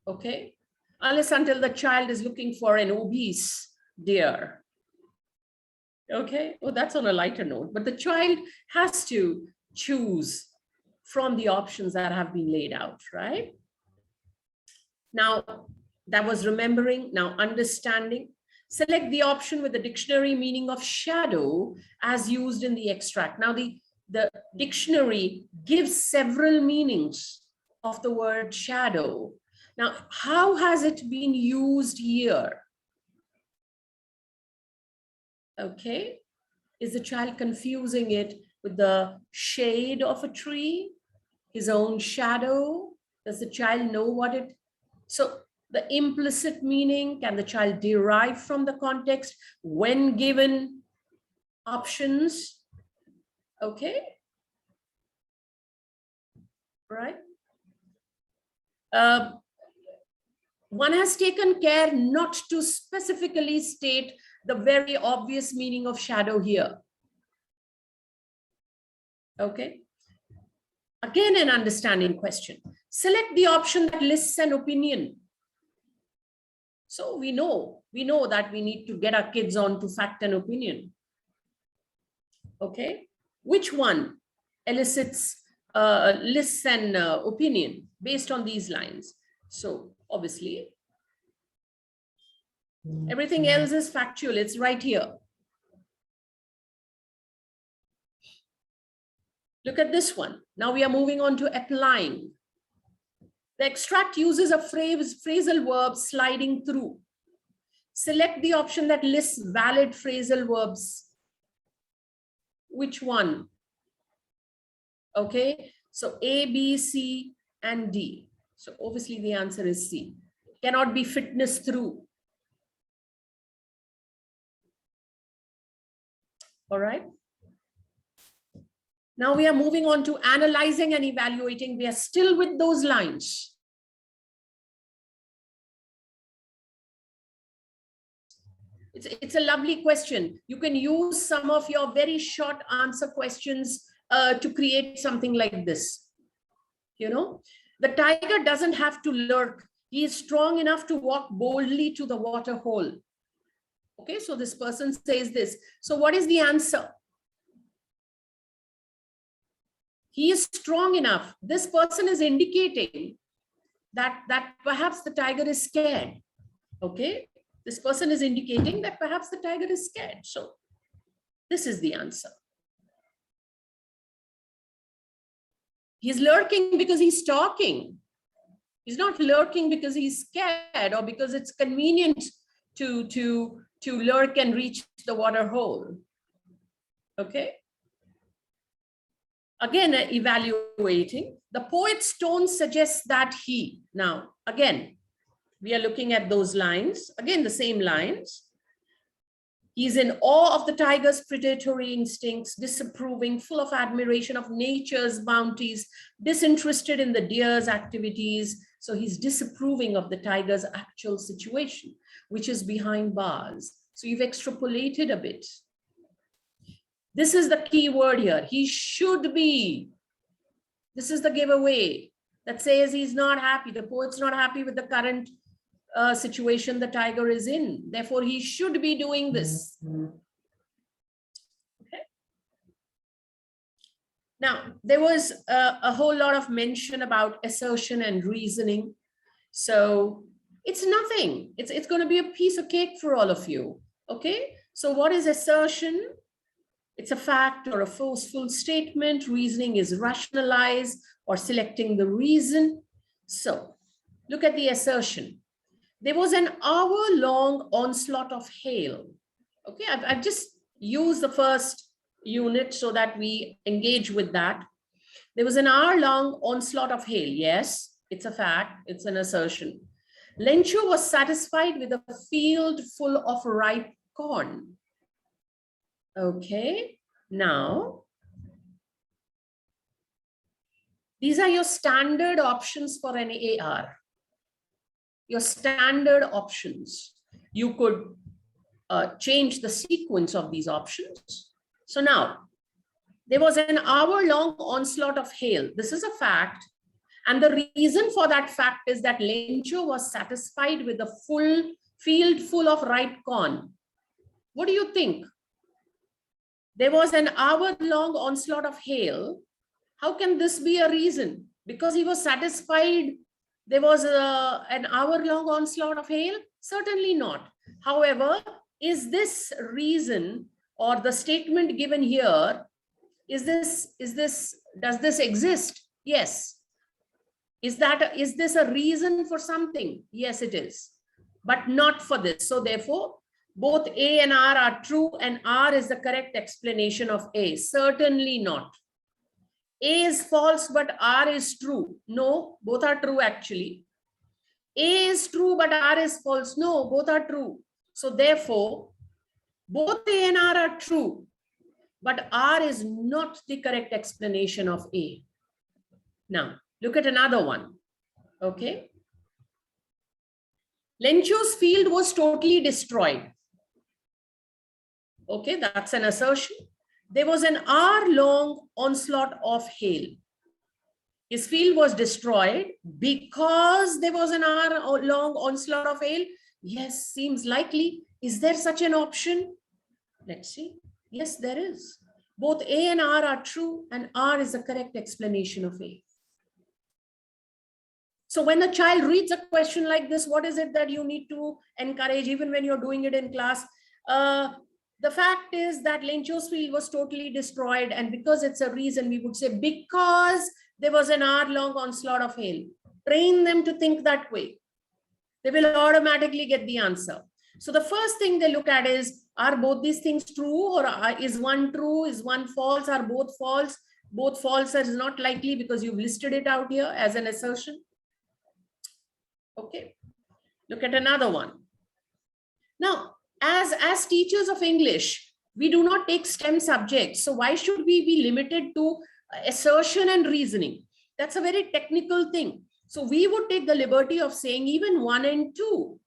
Okay, unless until the child is looking for an obese deer. Okay, well, that's on a lighter note, but the child has to choose from the options that have been laid out, right? Now, that was remembering. Now, understanding. Select the option with the dictionary meaning of shadow as used in the extract. Now, the dictionary gives several meanings of the word shadow. Now, how has it been used here? Okay, is the child confusing it with the shade of a tree, his own shadow? Does the child know what it? So the implicit meaning, can the child derive from the context when given options? Okay, right. One has taken care not to specifically state the very obvious meaning of shadow here. Okay. Again, an understanding question. Select the option that lists an opinion So we know that we need to get our kids on to fact and opinion. Okay, which one elicits lists an opinion based on these lines? So obviously, everything else is factual. It's right here. Look at this one. Now we are moving on to applying. The extract uses a phrasal verb sliding through. Select the option that lists valid phrasal verbs. Which one? Okay, so A, B, C, and D. So obviously the answer is C. Cannot be fitness through. All right. Now we are moving on to analyzing and evaluating. We are still with those lines. It's a lovely question. You can use some of your very short answer questions to create something like this. You know, the tiger doesn't have to lurk. He is strong enough to walk boldly to the water hole. Okay, so this person says this. So what is the answer? He is strong enough. This person is indicating that perhaps the tiger is scared. Okay, this person is indicating that perhaps the tiger is scared. So this is the answer. He's lurking because he's talking. He's not lurking because he's scared or because it's convenient to lurk and reach the water hole. Okay. Again, evaluating. The poet's tone suggests that he. Now, again, we are looking at those lines. Again, the same lines. He's in awe of the tiger's predatory instincts, disapproving, full of admiration of nature's bounties, disinterested in the deer's activities. So he's disapproving of the tiger's actual situation, which is behind bars. So you've extrapolated a bit. This is the key word here. He should be. This is the giveaway that says he's not happy. The poet's not happy with the current situation the tiger is in. Therefore, he should be doing this. Okay. Now, there was a whole lot of mention about assertion and reasoning. So it's nothing. It's going to be a piece of cake for all of you. Okay. So what is assertion? It's a fact or a forceful statement. Reasoning is rationalize or selecting the reason. So look at the assertion. There was an hour-long onslaught of hail. Okay, I've just used the first unit so that we engage with that. There was an hour-long onslaught of hail. Yes, it's a fact. It's an assertion. Lencho was satisfied with a field full of ripe corn. Okay, now, these are your standard options for an AR. Your standard options. You could change the sequence of these options. So now, there was an hour-long onslaught of hail. This is a fact. And the reason for that fact is that Lencho was satisfied with a full field full of ripe corn. What do you think? There was an hour-long onslaught of hail. How can this be a reason? Because he was satisfied there was an hour-long onslaught of hail? Certainly not. However, is this reason or the statement given here, does this exist? Yes. Is this a reason for something? Yes, it is, but not for this. So therefore, both A and R are true and R is the correct explanation of A. Certainly not. A is false, but R is true. No, both are true actually. A is true, but R is false. No, both are true. So therefore, both A and R are true, but R is not the correct explanation of A. Now, look at another one. Okay. Lencho's field was totally destroyed. Okay, that's an assertion. There was an hour-long onslaught of hail. His field was destroyed because there was an hour-long onslaught of hail. Yes, seems likely. Is there such an option? Let's see. Yes, there is. Both A and R are true, and R is the correct explanation of A. So when a child reads a question like this, what is it that you need to encourage, even when you're doing it in class? The fact is that Lencho's field was totally destroyed, and because it's a reason, we would say because there was an hour-long onslaught of hail. Train them to think that way. They will automatically get the answer. So the first thing they look at is, are both these things true, or is one true, is one false, are both false? Both false is not likely because you've listed it out here as an assertion. Okay, look at another one. Now, as teachers of English, we do not take STEM subjects. So why should we be limited to assertion and reasoning? That's a very technical thing. So we would take the liberty of saying even 1 and 2.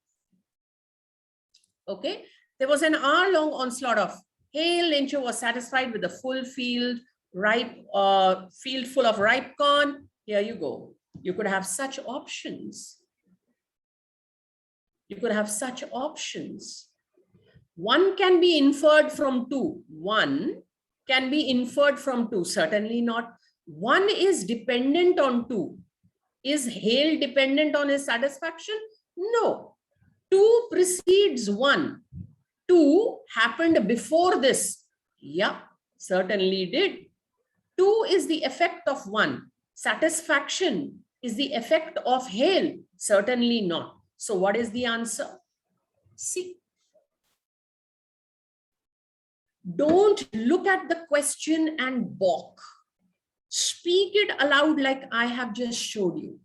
Okay, there was an hour-long onslaught of hail. Lencho was satisfied with the full field, field full of ripe corn. Here you go. You could have such options. You could have such options. 1 can be inferred from 2. 1 can be inferred from 2. Certainly not. 1 is dependent on 2. Is hail dependent on his satisfaction? No. 2 precedes 1. 2 happened before this. Yeah, certainly did. 2 is the effect of 1. Satisfaction is the effect of hail. Certainly not. So what is the answer? C. Don't look at the question and balk. Speak it aloud like I have just showed you.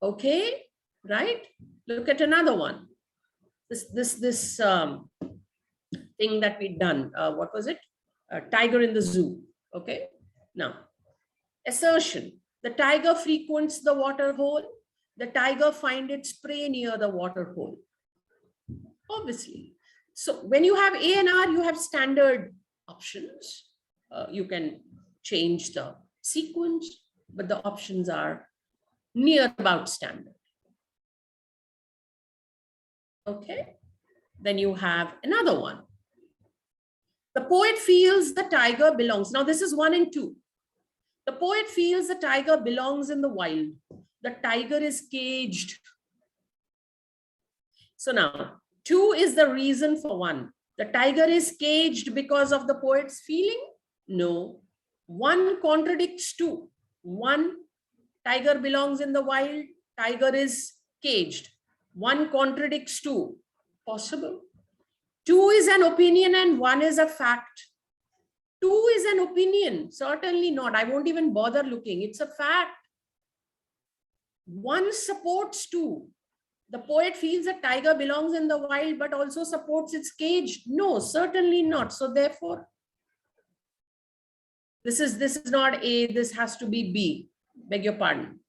Okay, right? Look at another one. This thing that we done. What was it? Tiger in the zoo. Okay. Now, assertion. The tiger frequents the water hole. The tiger finds its prey near the water hole. Obviously. So when you have A and R, you have standard options. You can change the sequence, but the options are near about standard. Okay. Then you have another one. The poet feels the tiger belongs. Now this is 1 and 2. The poet feels the tiger belongs in the wild. The tiger is caged. So now 2 is the reason for 1. The tiger is caged because of the poet's feeling? No. 1 contradicts 2. 1, tiger belongs in the wild. Tiger is caged. 1 contradicts 2. Possible. 2 is an opinion and 1 is a fact. 2 is an opinion. Certainly not. I won't even bother looking. It's a fact. 1 supports 2. The poet feels a tiger belongs in the wild, but also supports its cage. No, certainly not. So therefore, this is not A. This has to be B. Beg your pardon.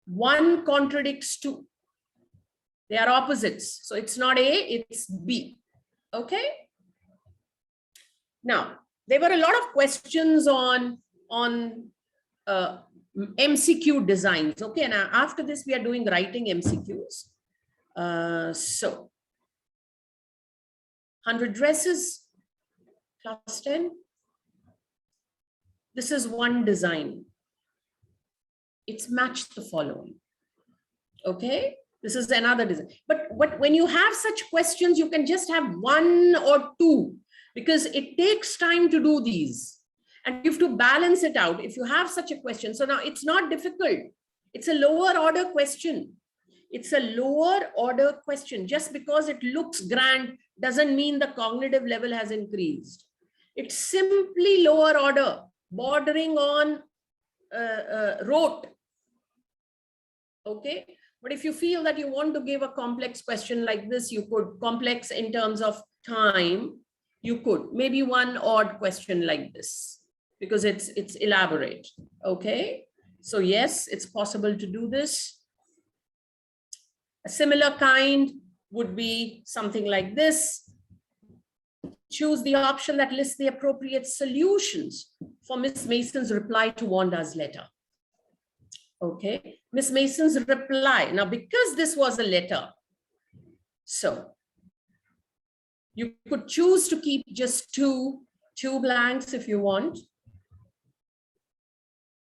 1 contradicts 2. They are opposites. So it's not A, it's B. Okay. Now, there were a lot of questions on MCQ designs. Okay, and after this, we are doing writing MCQs. So, 100 dresses, class 10. This is one design. It's matched the following. Okay, this is another design. But when you have such questions, you can just have 1 or 2 because it takes time to do these. And you have to balance it out if you have such a question. So now it's not difficult. It's a lower order question. It's a lower order question. Just because it looks grand doesn't mean the cognitive level has increased. It's simply lower order, bordering on rote. Okay. But if you feel that you want to give a complex question like this, you could. Complex in terms of time, you could. Maybe one odd question like this, because it's elaborate. Okay, so yes, it's possible to do this. A similar kind would be something like this. Choose the option that lists the appropriate solutions for Miss Mason's reply to Wanda's letter. Okay, Miss Mason's reply. Now, because this was a letter, So you could choose to keep just two blanks if you want.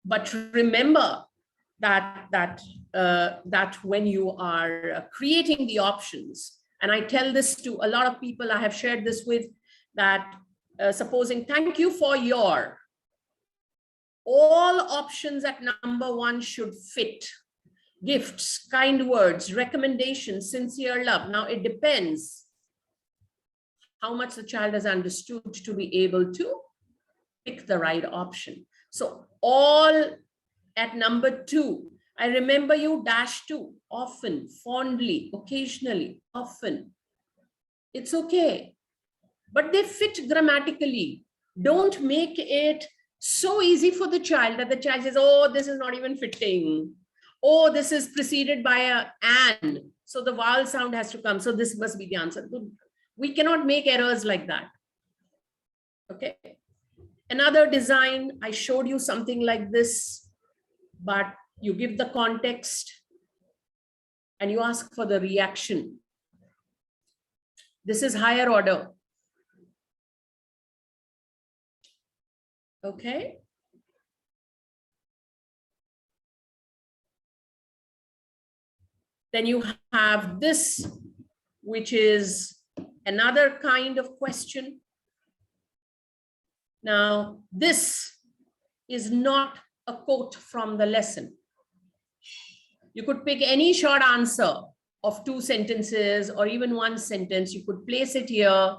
But remember that when you are creating the options, and I tell this to a lot of people I have shared this with, that supposing thank you for your, all options at number 1 should fit. Gifts, kind words, recommendations, sincere love. Now it depends how much the child has understood to be able to pick the right option. So all at number 2, I remember you -2, often, fondly, occasionally, often. It's okay, but they fit grammatically. Don't make it so easy for the child that the child says, oh, this is not even fitting. Oh, this is preceded by an, so the vowel sound has to come. So this must be the answer. We cannot make errors like that. Okay. Another design, I showed you something like this, but you give the context and you ask for the reaction. This is higher order. Okay. Then you have this, which is another kind of question. Now, this is not a quote from the lesson. You could pick any short answer of 2 sentences or even 1 sentence. You could place it here.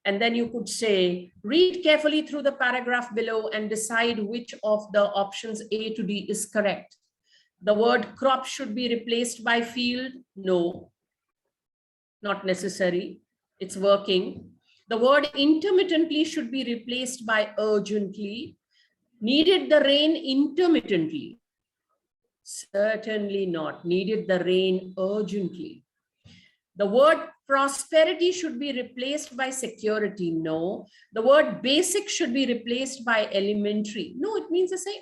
And then you could say, read carefully through the paragraph below and decide which of the options A to D is correct. The word crop should be replaced by field. No, not necessary. It's working. The word intermittently should be replaced by urgently. Needed the rain intermittently? Certainly not. Needed the rain urgently. The word prosperity should be replaced by security. No. The word basic should be replaced by elementary. No, it means the same.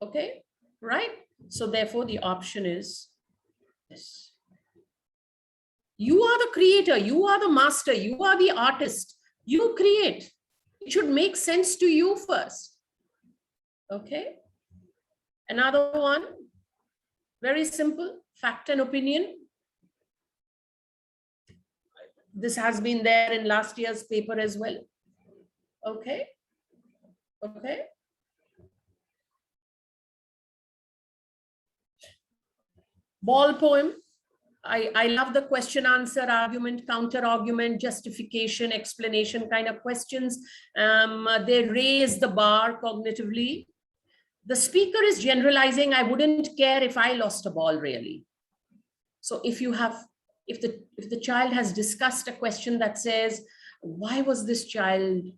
Okay, right? So therefore the option is this. You are the creator, you are the master, you are the artist. You create. It should make sense to you first. Okay. Another one, very simple, fact and opinion. This has been there in last year's paper as well. Okay. Okay. Ball poem. I love the question, answer, argument, counter argument, justification, explanation kind of questions. They raise the bar cognitively. The speaker is generalizing. I wouldn't care if I lost a ball, really. So if the child has discussed a question that says, why was this child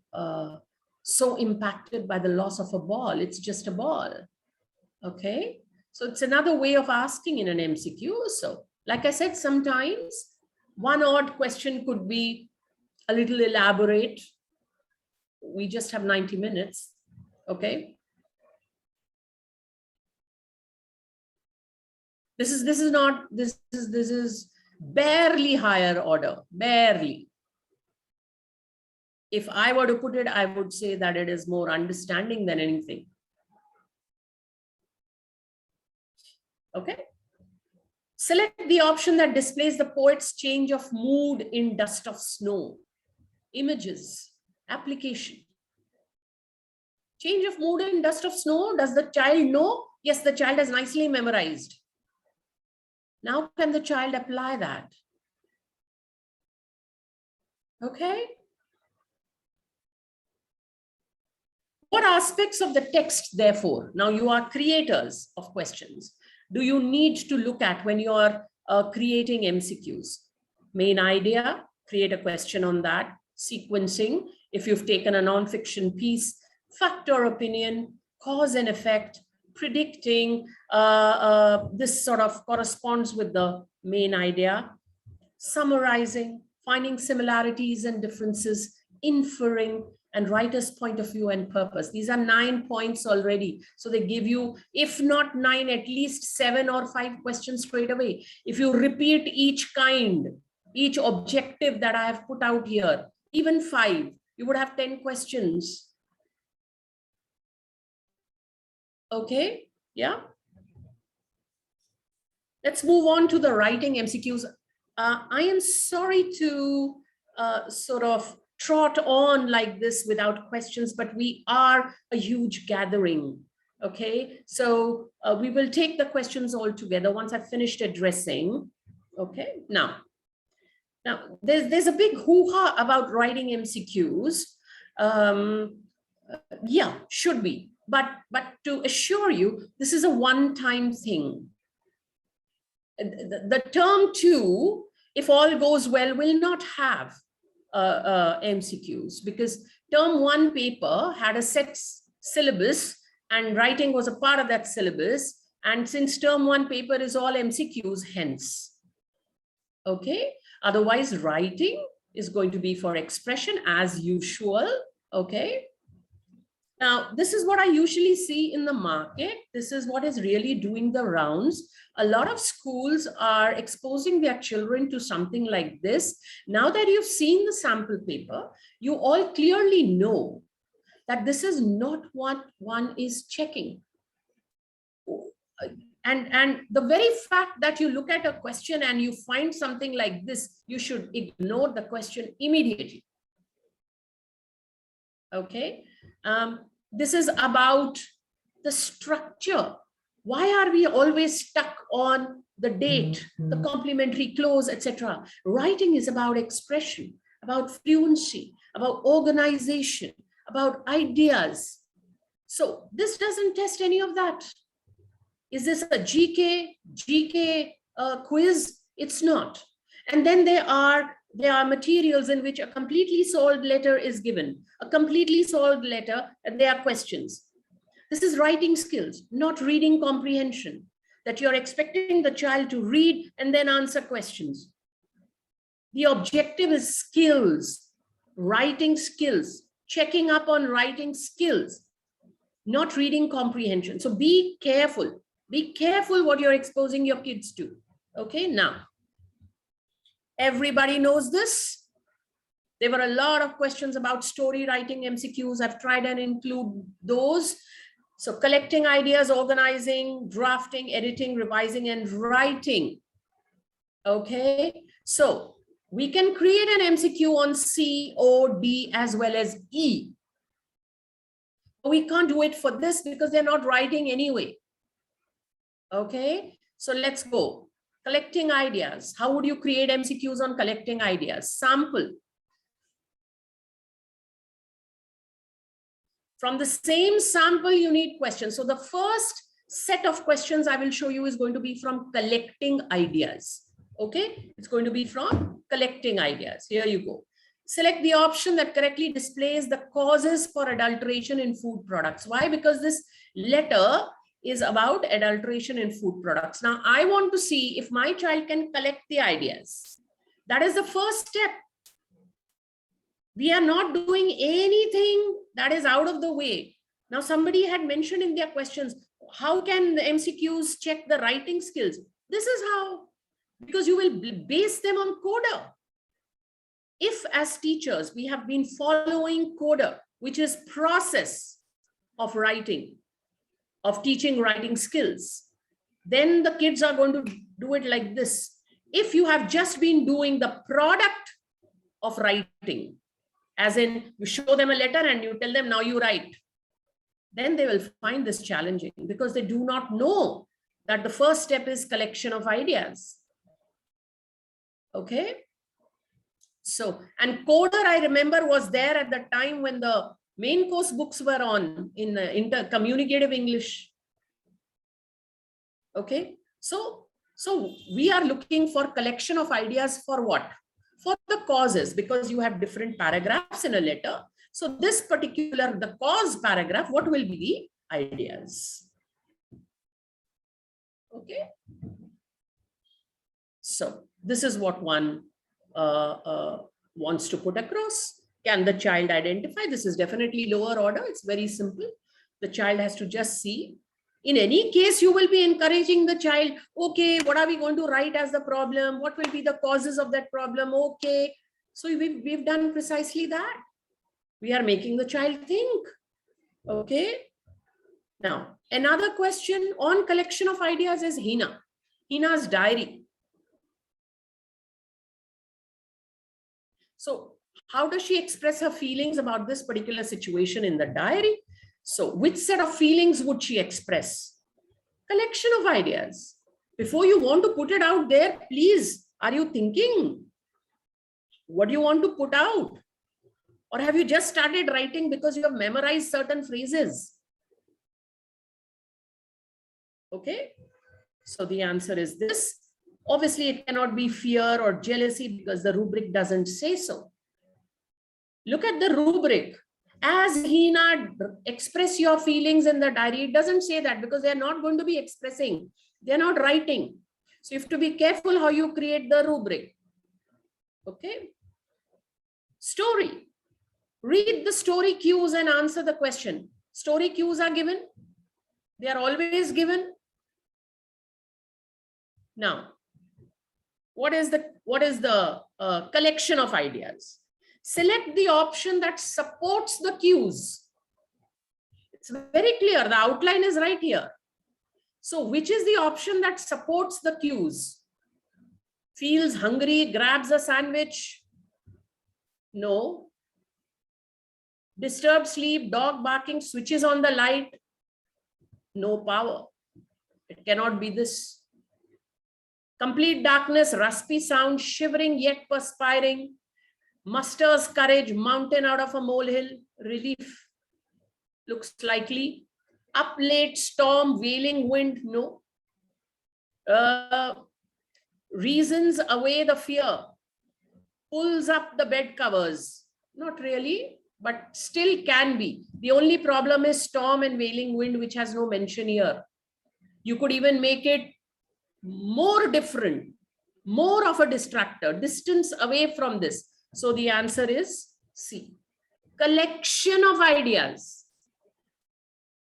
so impacted by the loss of a ball? It's just a ball. Okay. So it's another way of asking in an MCQ. So like I said, sometimes one odd question could be a little elaborate. We just have 90 minutes. Okay. This is barely higher order, barely. If I were to put it, I would say that it is more understanding than anything. Okay. Select the option that displays the poet's change of mood in dust of snow. Images, application. Change of mood in dust of snow. Does the child know? Yes, the child has nicely memorized. Now can the child apply that? Okay. What aspects of the text, therefore, now you are creators of questions, do you need to look at when you are creating MCQs? Main idea, create a question on that. Sequencing, if you've taken a non-fiction piece, fact or opinion, cause and effect, predicting, this sort of corresponds with the main idea. Summarizing, finding similarities and differences, inferring, and writer's point of view and purpose. These are 9 points already. So they give you, if not 9, at least 7 or 5 questions straight away. If you repeat each kind, each objective that I have put out here, even 5, you would have 10 questions. Okay, yeah. Let's move on to the writing MCQs. I am sorry to sort of trot on like this without questions, but we are a huge gathering. Okay, so we will take the questions all together once I've finished addressing. Okay, now there's a big hoo-ha about writing MCQs. Yeah, should be, but to assure you, this is a one-time thing. The term 2, if all goes well, will not have MCQs, because term 1 paper had a set syllabus and writing was a part of that syllabus. And since term 1 paper is all MCQs, hence. Okay, otherwise writing is going to be for expression as usual. Okay. Now, this is what I usually see in the market. This is what is really doing the rounds. A lot of schools are exposing their children to something like this. Now that you've seen the sample paper, you all clearly know that this is not what one is checking. And the very fact that you look at a question and you find something like this, you should ignore the question immediately. Okay. This is about the structure. Why are we always stuck on the date, the complementary clause, etc.? Writing is about expression, about fluency, about organization, about ideas. So this doesn't test any of that. Is this a GK quiz? It's not. And then there are materials in which a completely solved letter is given, a completely solved letter, and there are questions. This is writing skills, not reading comprehension, that you're expecting the child to read and then answer questions. The objective is skills, writing skills, checking up on writing skills, not reading comprehension. So be careful what you're exposing your kids to. Okay, now. Everybody knows this. There were a lot of questions about story writing MCQs. I've tried and include those. So collecting ideas, organizing, drafting, editing, revising, and writing. Okay. So we can create an MCQ on C, O, D, as well as E. We can't do it for this because they're not writing anyway. Okay. So let's go. Collecting ideas. How would you create MCQs on collecting ideas? Sample. From the same sample, you need questions. So the first set of questions I will show you is going to be from collecting ideas. Okay, it's going to be from collecting ideas. Here you go. Select the option that correctly displays the causes for adulteration in food products. Why? Because this letter is about adulteration in food products. Now, I want to see if my child can collect the ideas. That is the first step. We are not doing anything that is out of the way. Now, somebody had mentioned in their questions, how can the MCQs check the writing skills? This is how, because you will base them on CODA. If as teachers, we have been following CODA, which is process of writing, of teaching writing skills, then the kids are going to do it like this. If you have just been doing the product of writing, as in you show them a letter and you tell them, now you write, then they will find this challenging because they do not know that the first step is collection of ideas. Okay. So, and CODA, I remember, was there at the time when the main course books were on in intercommunicative English. Okay, so we are looking for collection of ideas for what? For the causes, because you have different paragraphs in a letter. So this particular, the cause paragraph, what will be the ideas? Okay. So this is what one wants to put across. Can the child identify? This is definitely lower order. It's very simple. The child has to just see. In any case, you will be encouraging the child. Okay, what are we going to write as the problem? What will be the causes of that problem? Okay. So we've done precisely that. We are making the child think. Okay. Now, another question on collection of ideas is Hina. Hina's diary. So how does she express her feelings about this particular situation in the diary? So which set of feelings would she express? Collection of ideas. Before you want to put it out there, please, are you thinking? What do you want to put out? Or have you just started writing because you have memorized certain phrases? Okay. So the answer is this. Obviously, it cannot be fear or jealousy because the rubric doesn't say so. Look at the rubric. As Hina, express your feelings in the diary. It doesn't say that because they are not going to be expressing. They are not writing. So you have to be careful how you create the rubric. Okay. Story. Read the story cues and answer the question. Story cues are given. They are always given. Now, what is the collection of ideas? Select the option that supports the cues. It's very clear. The outline is right here. So which is the option that supports the cues? Feels hungry, grabs a sandwich. No. Disturbed sleep, dog barking, switches on the light. No power. It cannot be this. Complete darkness, raspy sound, shivering yet perspiring. Musters courage, mountain out of a molehill, relief. Looks likely. Up late, storm, wailing wind, no. Reasons away the fear. Pulls up the bed covers. Not really, but still can be. The only problem is storm and wailing wind, which has no mention here. You could even make it more different, more of a distractor, distance away from this. So the answer is C. Collection of ideas.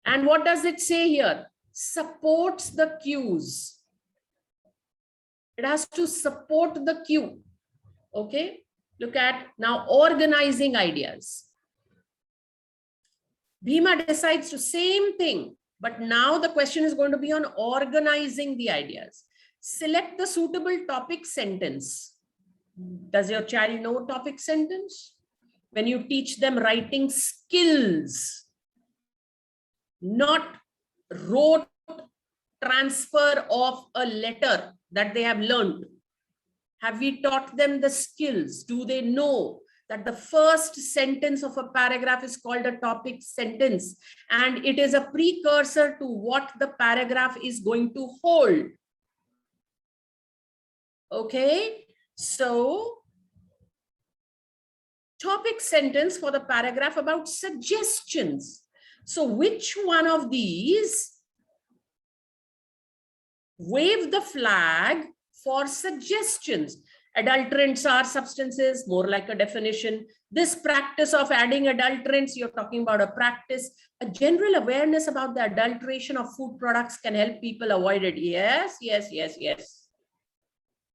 And what does it say here? Supports the cues. It has to support the cue. Okay. Look at now organizing ideas. Bhima decides to same thing, but now the question is going to be on organizing the ideas. Select the suitable topic sentence. Does your child know topic sentence? When you teach them writing skills, not rote transfer of a letter that they have learned. Have we taught them the skills? Do they know that the first sentence of a paragraph is called a topic sentence and it is a precursor to what the paragraph is going to hold? Okay, so topic sentence for the paragraph about suggestions. So which one of these wave the flag for suggestions? Adulterants are substances, more like a definition. This practice of adding adulterants, you're talking about a practice. A general awareness about the adulteration of food products can help people avoid it. Yes, yes, yes, yes.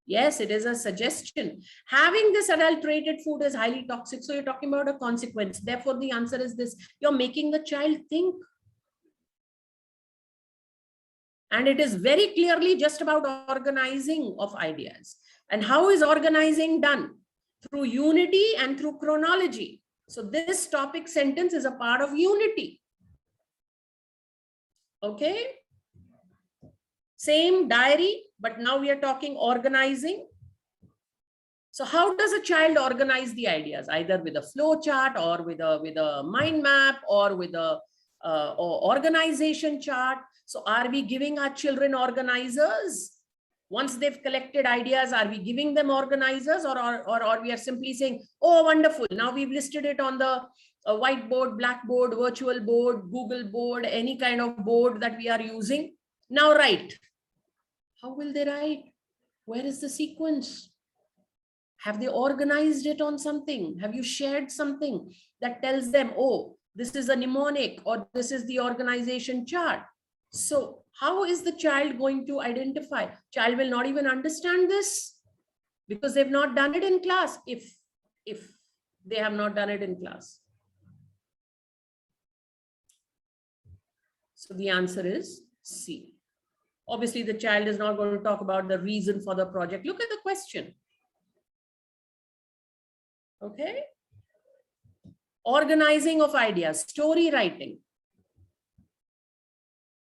Yes, it is a suggestion. Having this adulterated food is highly toxic. So you're talking about a consequence. Therefore, the answer is this. You're making the child think. And it is very clearly just about organizing of ideas. And how is organizing done? Through unity and through chronology. So this topic sentence is a part of unity. Okay. Same diary, but now we are talking organizing. So how does a child organize the ideas? Either with a flow chart or with a mind map or with a organization chart. So are we giving our children organizers? Once they've collected ideas, are we giving them organizers or we are simply saying, oh, wonderful. Now we've listed it on the whiteboard, blackboard, virtual board, Google board, any kind of board that we are using. Now write. How will they write? Where is the sequence? Have they organized it on something? Have you shared something that tells them, oh, this is a mnemonic or this is the organization chart? So how is the child going to identify? Child will not even understand this because they've not done it in class, if they have not done it in class. So the answer is C. Obviously, the child is not going to talk about the reason for the project. Look at the question. Okay. Organizing of ideas, story writing.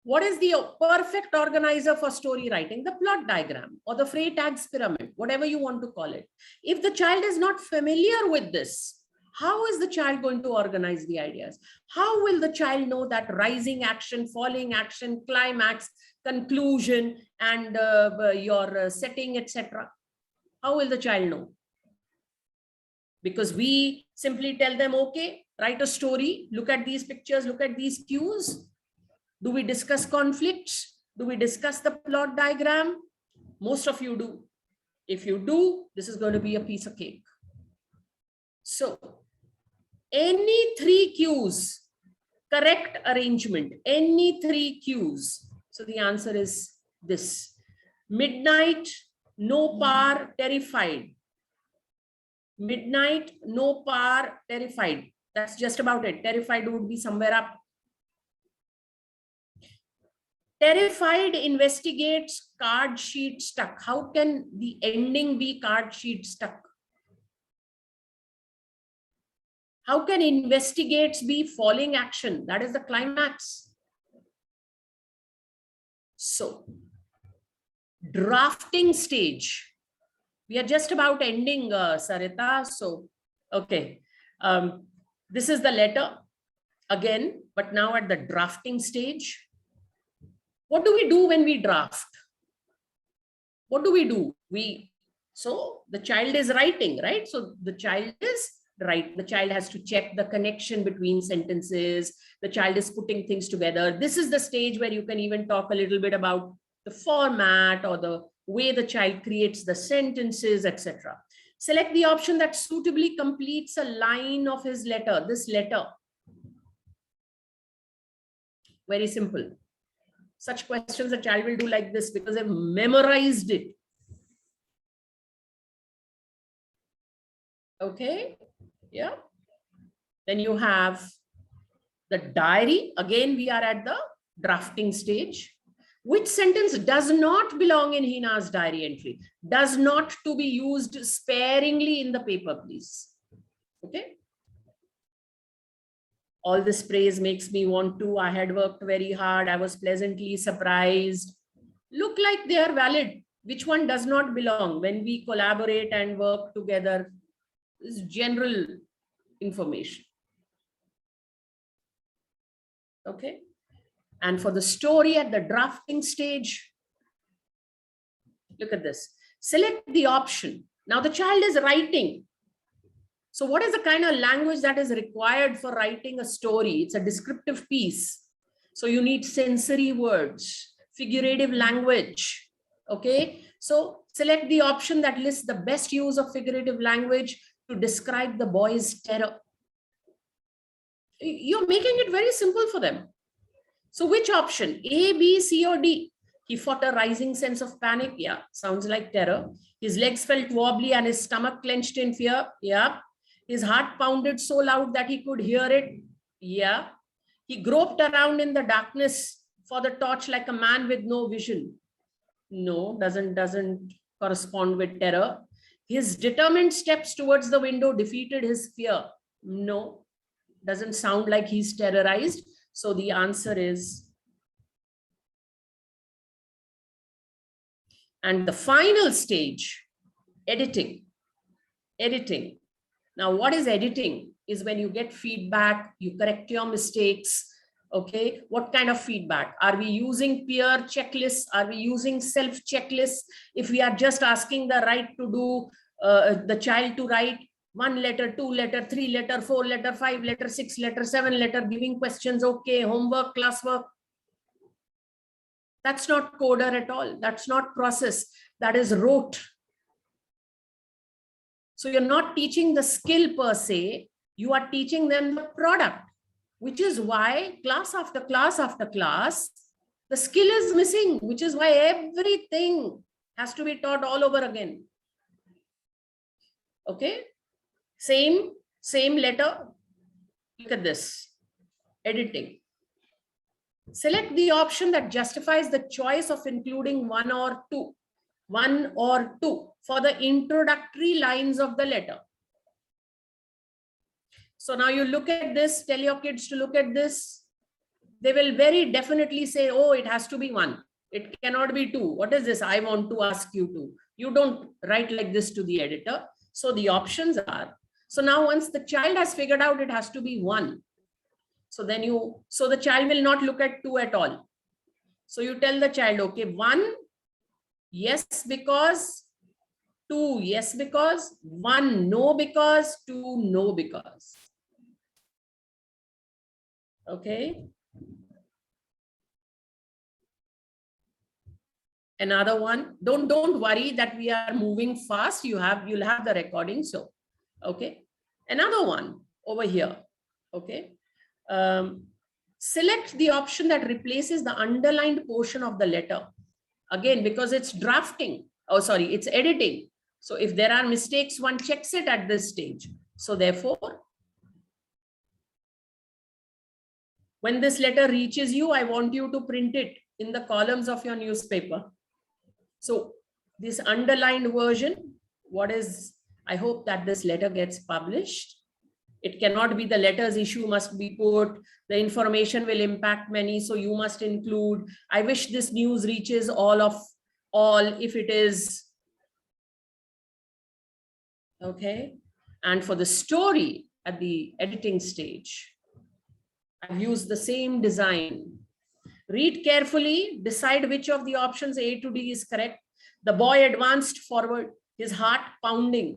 What is the perfect organizer for story writing? The plot diagram or the Freytag's pyramid, whatever you want to call it. If the child is not familiar with this, how is the child going to organize the ideas? How will the child know that rising action, falling action, climax, conclusion, and your setting, etc.? How will the child know? Because we simply tell them, okay, write a story, look at these pictures, look at these cues. Do we discuss conflicts? Do we discuss the plot diagram? Most of you do. If you do, this is going to be a piece of cake. So, any 3 cues, correct arrangement, any 3 cues. So the answer is this. Midnight, no power, terrified. Midnight, no power, terrified. That's just about it. Terrified would be somewhere up. Terrified investigates, card sheet stuck. How can the ending be card sheet stuck? How can investigates be falling action? That is the climax. So, drafting stage. We are just about ending, Sarita. So, okay. This is the letter again, but now at the drafting stage. What do we do when we draft? What do we do? So the child is writing, right? So the child is right. The child has to check the connection between sentences. The child is putting things together. This is the stage where you can even talk a little bit about the format or the way the child creates the sentences, etc. Select the option that suitably completes a line of his letter. This letter. Very simple. Such questions a child will do like this because they've memorized it. Okay. Yeah. Then you have the diary. Again, we are at the drafting stage. Which sentence does not belong in Hina's diary entry? Does not to be used sparingly in the paper, please. Okay. All this praise makes me want to. I had worked very hard. I was pleasantly surprised. Look like they are valid. Which one does not belong? When we collaborate and work together, this is general information. Okay. And for the story at the drafting stage, look at this. Select the option. Now the child is writing. So what is the kind of language that is required for writing a story? It's a descriptive piece. So you need sensory words, figurative language. Okay. So select the option that lists the best use of figurative language to describe the boy's terror. You're making it very simple for them. So which option? A, B, C, or D? He fought a rising sense of panic. Yeah, sounds like terror. His legs felt wobbly and his stomach clenched in fear. Yeah. His heart pounded so loud that he could hear it. Yeah. He groped around in the darkness for the torch like a man with no vision. No, doesn't correspond with terror. His determined steps towards the window defeated his fear. No, doesn't sound like he's terrorized. So the answer is, and the final stage, editing. Editing. Now, what is editing? Is when you get feedback, you correct your mistakes. Okay, what kind of feedback? Are we using peer checklists? Are we using self checklists? If we are just asking the right to do, the child to write 1 letter, 2 letter, 3 letter, 4 letter, 5 letter, 6 letter, 7 letter, giving questions, okay, homework, classwork. That's not coder at all. That's not process. That is rote. So you're not teaching the skill per se, you are teaching them the product, which is why class after class after class, the skill is missing, which is why everything has to be taught all over again. Okay, same letter. Look at this, editing. Select the option that justifies the choice of including one or two for the introductory lines of the letter. So now you look at this, tell your kids to look at this. They will very definitely say, oh, it has to be one. It cannot be two. What is this? I want to ask you to. You don't write like this to the editor. So the options are, so now once the child has figured out it has to be one, so then so the child will not look at two at all. So you tell the child, okay, one, yes, because, two, yes, because, one, no, because, two, no, because. Okay. Another one, don't worry that we are moving fast. You'll have the recording. So, okay. Another one over here. Okay. Select the option that replaces the underlined portion of the letter. Again, because it's drafting. Oh, sorry, it's editing. So if there are mistakes, one checks it at this stage. So therefore, when this letter reaches you, I want you to print it in the columns of your newspaper. So this underlined version, I hope that this letter gets published. It cannot be the letters issue must be put, the information will impact many, so you must include, I wish this news reaches all if it is. Okay. And for the story at the editing stage, I've used the same design. Read carefully, decide which of the options A to D is correct. The boy advanced forward, his heart pounding,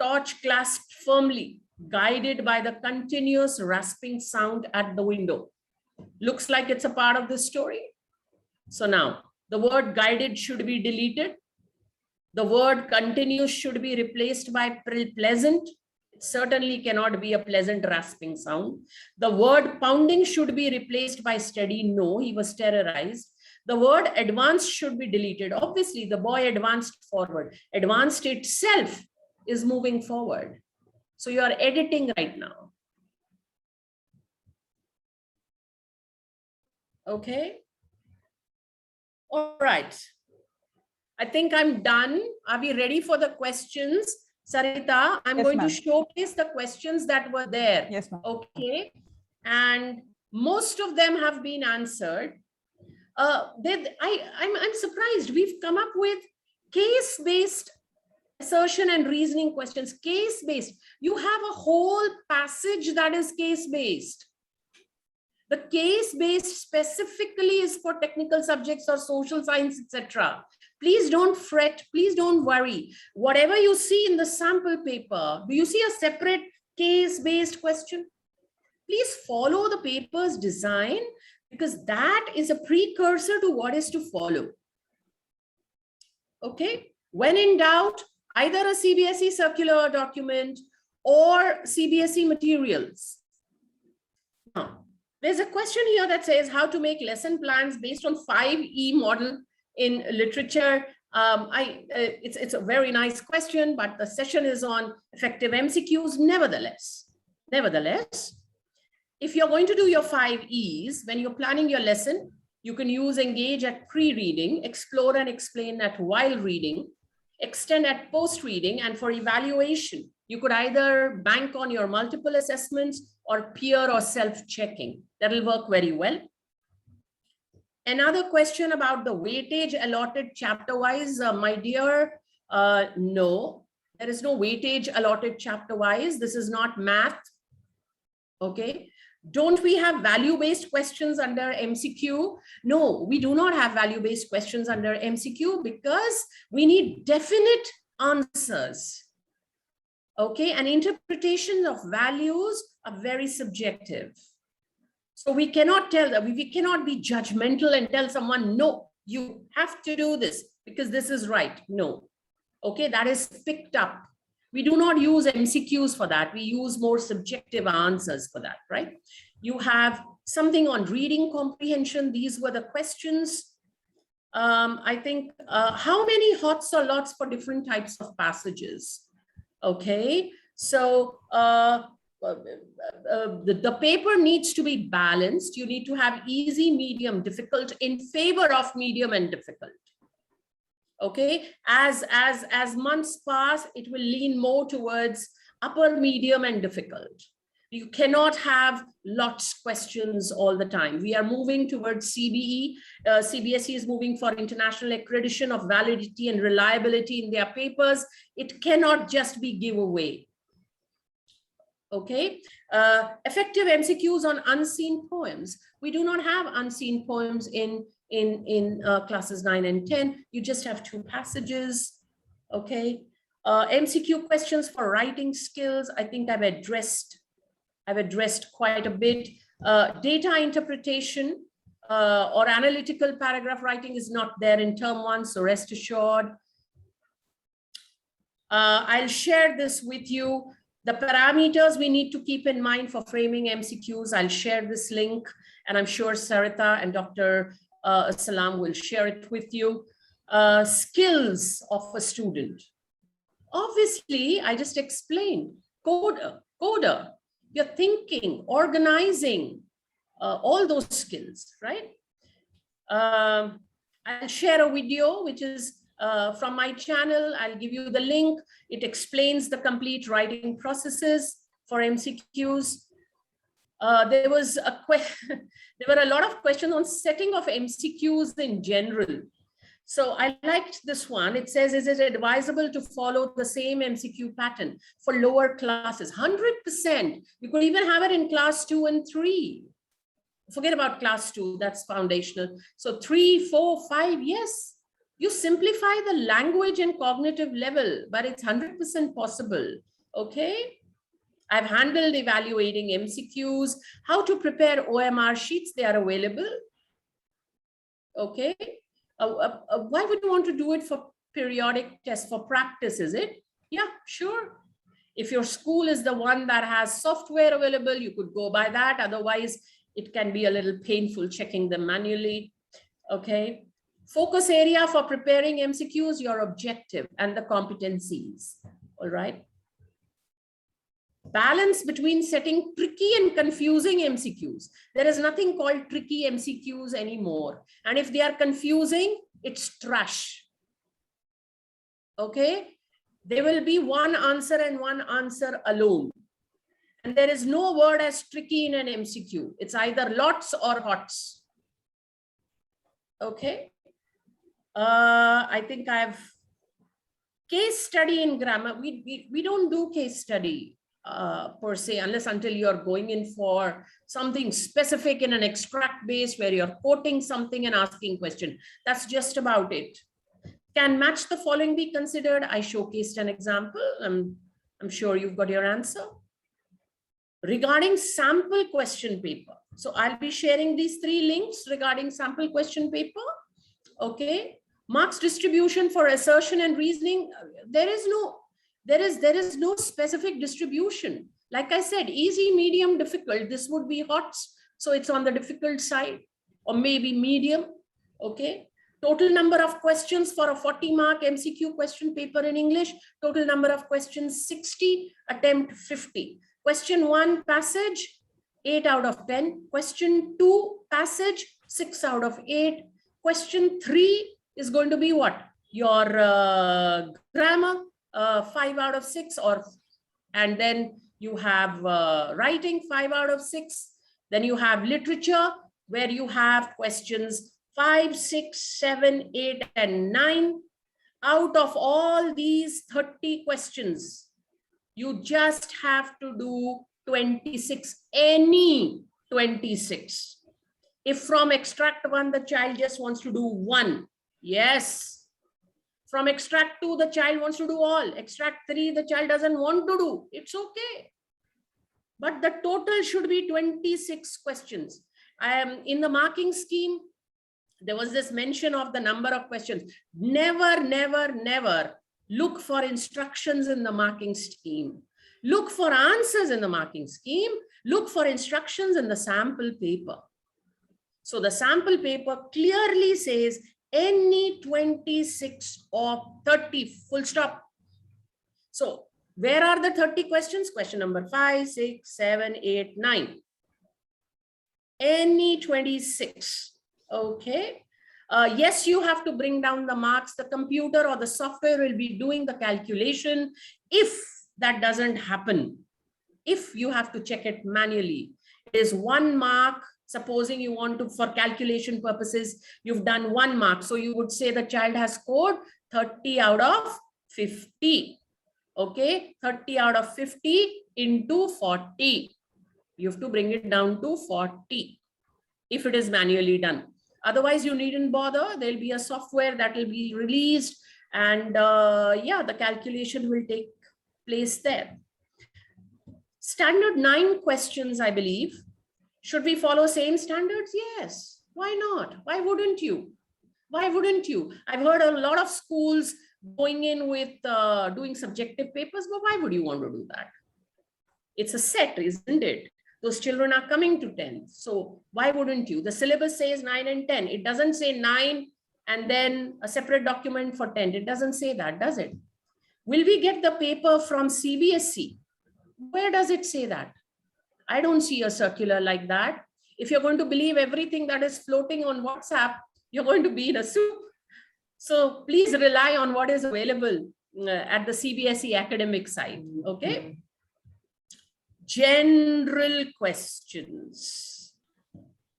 torch clasped firmly, guided by the continuous rasping sound at the window. Looks like it's a part of the story. So now, the word guided should be deleted. The word continuous should be replaced by pleasant. It certainly cannot be a pleasant rasping sound. The word pounding should be replaced by steady. No, he was terrorized. The word advanced should be deleted. Obviously, the boy advanced forward. Advanced itself is moving forward. So you are editing right now. Okay. All right. I think I'm done. Are we ready for the questions? Sarita, I'm going to showcase the questions that were there. Yes, ma'am. Okay. And most of them have been answered. I'm surprised. We've come up with case-based assertion and reasoning questions. Case-based. You have a whole passage that is case-based. The case-based specifically is for technical subjects or social science, etc. Please don't fret. Please don't worry. Whatever you see in the sample paper, do you see a separate case-based question? Please follow the paper's design, because that is a precursor to what is to follow. Okay. When in doubt, either a CBSE circular document or CBSE materials. Now, there's a question here that says how to make lesson plans based on 5E model in literature. It's a very nice question, but the session is on effective MCQs. Nevertheless, if you're going to do your 5Es, when you're planning your lesson, you can use engage at pre-reading, explore and explain at while reading, extend at post-reading, and for evaluation, you could either bank on your multiple assessments or peer or self-checking. That'll work very well. Another question about the weightage allotted chapter-wise, my dear, no, there is no weightage allotted chapter-wise. This is not math. Okay. Don't we have value-based questions under MCQ? No, we do not have value-based questions under MCQ because we need definite answers. Okay, and interpretation of values are very subjective. So we cannot tell that, we cannot be judgmental and tell someone, no, you have to do this because this is right. No. Okay, that is picked up. We do not use MCQs for that. We use more subjective answers for that, right? You have something on reading comprehension. These were the questions. I think, how many hots or lots for different types of passages? Okay, so the paper needs to be balanced. You need to have easy, medium, difficult in favor of medium and difficult. Okay, as months pass, it will lean more towards upper, medium, and difficult. You cannot have lots questions all the time. We are moving towards CBE. CBSE is moving for international accreditation of validity and reliability in their papers. It cannot just be giveaway. Okay, effective MCQs on unseen poems. We do not have unseen poems in classes 9 and 10. You just have 2 passages. Okay, MCQ questions for writing skills. I think I've addressed quite a bit. Data interpretation or analytical paragraph writing is not there in term 1, so rest assured. I'll share this with you. The parameters we need to keep in mind for framing MCQs. I'll share this link, and I'm sure Sarita and Dr. Salam will share it with you. Skills of a student. Obviously, I just explained, coder, your thinking, organizing, all those skills, right? I'll share a video, which is from my channel. I'll give you the link. It explains the complete writing processes for MCQs. There were a lot of questions on setting of MCQs in general. So I liked this one. It says, is it advisable to follow the same MCQ pattern for lower classes? 100%. You could even have it in class 2 and 3. Forget about class 2, that's foundational. So 3, 4, 5, yes. You simplify the language and cognitive level, but it's 100% possible, okay? I've handled evaluating MCQs, how to prepare OMR sheets, they are available, okay? Why would you want to do it for periodic tests, for practice, is it? Yeah, sure. If your school is the one that has software available, you could go by that. Otherwise, it can be a little painful checking them manually, okay? Focus area for preparing MCQs, your objective and the competencies, all right? Balance between setting tricky and confusing MCQs. There is nothing called tricky MCQs anymore. And if they are confusing, it's trash. Okay? There will be one answer and one answer alone. And there is no word as tricky in an MCQ. It's either lots or hots. Okay? I think I've case study in grammar. We don't do case study per se, unless until you're going in for something specific in an extract base where you're quoting something and asking question. That's just about it. Can match the following be considered? I showcased an example. I'm sure you've got your answer. Regarding sample question paper. So I'll be sharing these 3 links regarding sample question paper. Okay. Marks distribution for assertion and reasoning. There is no specific distribution. Like I said, easy, medium, difficult. This would be hots. So it's on the difficult side, or maybe medium. Okay. Total number of questions for a 40-mark MCQ question paper in English. Total number of questions 60, attempt 50. Question 1 passage, 8 out of 10. Question 2 passage, 6 out of 8. Question 3 is going to be what? Your grammar, 5 out of 6, and then you have writing, 5 out of 6. Then you have literature, where you have questions 5, 6, 7, 8, and 9. Out of all these 30 questions, you just have to do 26, any 26. If from extract 1, the child just wants to do 1, yes. From extract 2, the child wants to do all. Extract 3, the child doesn't want to do. It's okay. But the total should be 26 questions. In the marking scheme, there was this mention of the number of questions. Never, never, never Look for instructions in the marking scheme. Look for answers in the marking scheme. Look for instructions in the sample paper. So the sample paper clearly says any 26 or 30, full stop. So where are the 30 questions? Question number 5, 6, 7, 8, 9. Any 26. Okay. Yes, you have to bring down the marks. The computer or the software will be doing the calculation. If that doesn't happen, if you have to check it manually, it is 1 mark. Supposing you want to, for calculation purposes, you've done 1 mark. So you would say the child has scored 30 out of 50. Okay, 30 out of 50 into 40. You have to bring it down to 40 if it is manually done. Otherwise, you needn't bother. There'll be a software that will be released, and yeah, the calculation will take place there. Standard 9 questions, I believe. Should we follow same standards? Yes. Why not? Why wouldn't you? Why wouldn't you? I've heard a lot of schools going in with doing subjective papers, but why would you want to do that? It's a set, isn't it? Those children are coming to 10th. So why wouldn't you? The syllabus says 9 and 10. It doesn't say 9 and then a separate document for 10. It doesn't say that, does it? Will we get the paper from CBSE? Where does it say that? I don't see a circular like that. If you're going to believe everything that is floating on WhatsApp, you're going to be in a soup. So please rely on what is available at the CBSE academic site. Okay. General questions.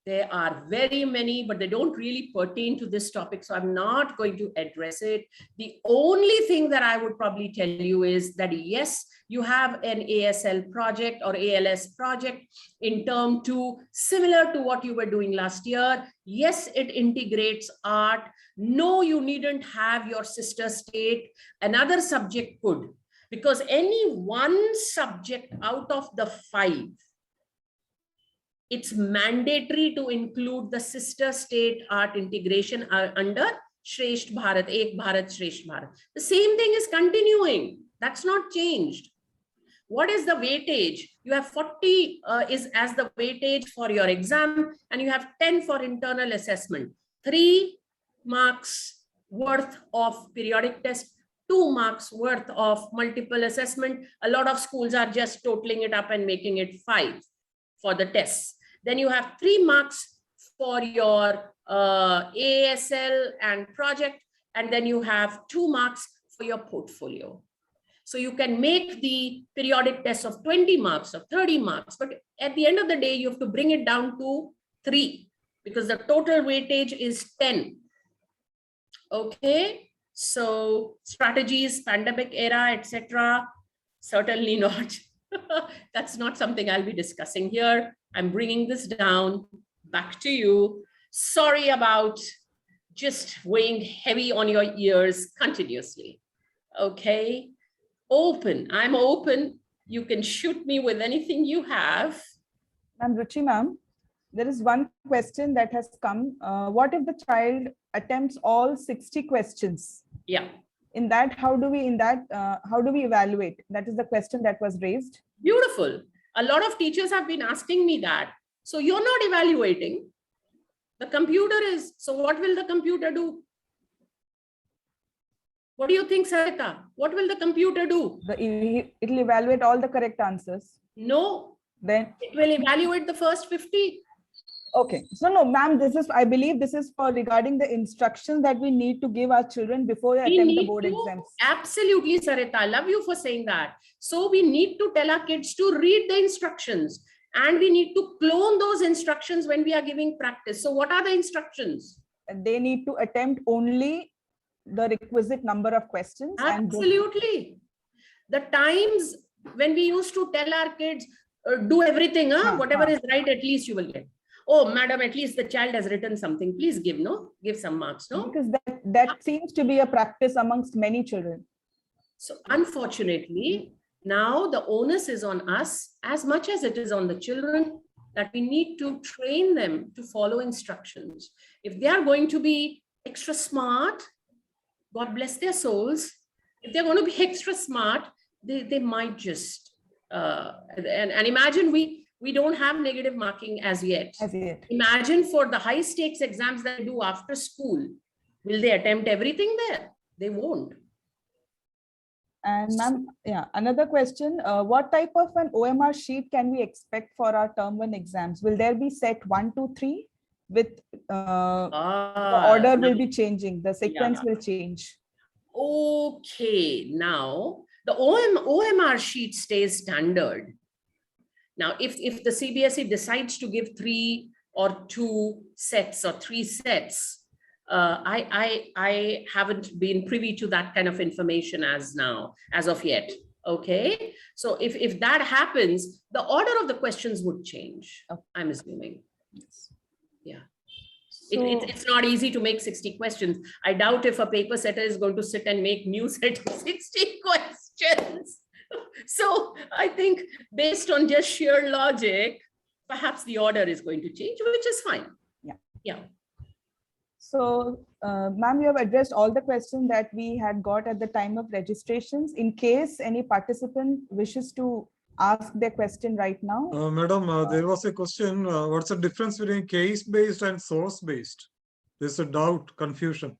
There are very many, but they don't really pertain to this topic, so I'm not going to address it. The only thing that I would probably tell you is that yes, you have an ASL project or ALS project in term 2, similar to what you were doing last year. Yes, it integrates art. No, you needn't have your sister state. Another subject could, because any one subject out of the 5, it's mandatory to include the sister state art integration under Shresth Bharat, Ek Bharat, Shresth Bharat. The same thing is continuing. That's not changed. What is the weightage? You have 40 is as the weightage for your exam, and you have 10 for internal assessment. 3 marks worth of periodic test, 2 marks worth of multiple assessment. A lot of schools are just totaling it up and making it 5 for the tests. Then you have 3 marks for your ASL and project, and then you have 2 marks for your portfolio. So you can make the periodic test of 20 marks or 30 marks, but at the end of the day, you have to bring it down to 3 because the total weightage is 10. Okay, so strategies, pandemic era, etc. Certainly not. That's not something I'll be discussing here. I'm bringing this down back to you. Sorry about just weighing heavy on your ears continuously. Okay, open. I'm open. You can shoot me with anything you have. Ma'am Ruchi ma'am, there is one question that has come. What if the child attempts all 60 questions? Yeah. In that, how do we evaluate? That is the question that was raised. Beautiful. A lot of teachers have been asking me that. So you're not evaluating. The computer is. So what will the computer do? What do you think, Sarita? What will the computer do? It will evaluate all the correct answers. No. Then it will evaluate the first 50. Okay. So no, ma'am, I believe this is for regarding the instructions that we need to give our children before they attempt the board exams. Absolutely, Sarita. I love you for saying that. So we need to tell our kids to read the instructions, and we need to clone those instructions when we are giving practice. So what are the instructions? They need to attempt only the requisite number of questions. Absolutely. The times when we used to tell our kids, do everything, whatever is right, at least you will get. Oh, madam, at least the child has written something. Please give some marks, no? Because that seems to be a practice amongst many children. So unfortunately, now the onus is on us as much as it is on the children, that we need to train them to follow instructions. If they are going to be extra smart, God bless their souls. If they're going to be extra smart, they might just, and imagine we don't have negative marking as yet. Imagine for the high stakes exams that they do after school, will they attempt everything there? They won't. And ma'am, yeah, another question. What type of an OMR sheet can we expect for our term 1 exams? Will there be set 1, 2, 3 with the order will be changing, the sequence will change? Okay, now the OMR sheet stays standard. Now, if the CBSE decides to give 3 or 2 sets or 3 sets, I haven't been privy to that kind of information as of yet. Okay, so if that happens, the order of the questions would change. I'm assuming. Yes. Yeah. It's not easy to make 60 questions. I doubt if a paper setter is going to sit and make new set of 60 questions. So I think based on just sheer logic, perhaps the order is going to change, which is fine. Yeah. So, ma'am, you have addressed all the questions that we had got at the time of registrations. In case any participant wishes to ask their question right now. Madam, there was a question. What's the difference between case-based and source-based? There's a doubt, confusion.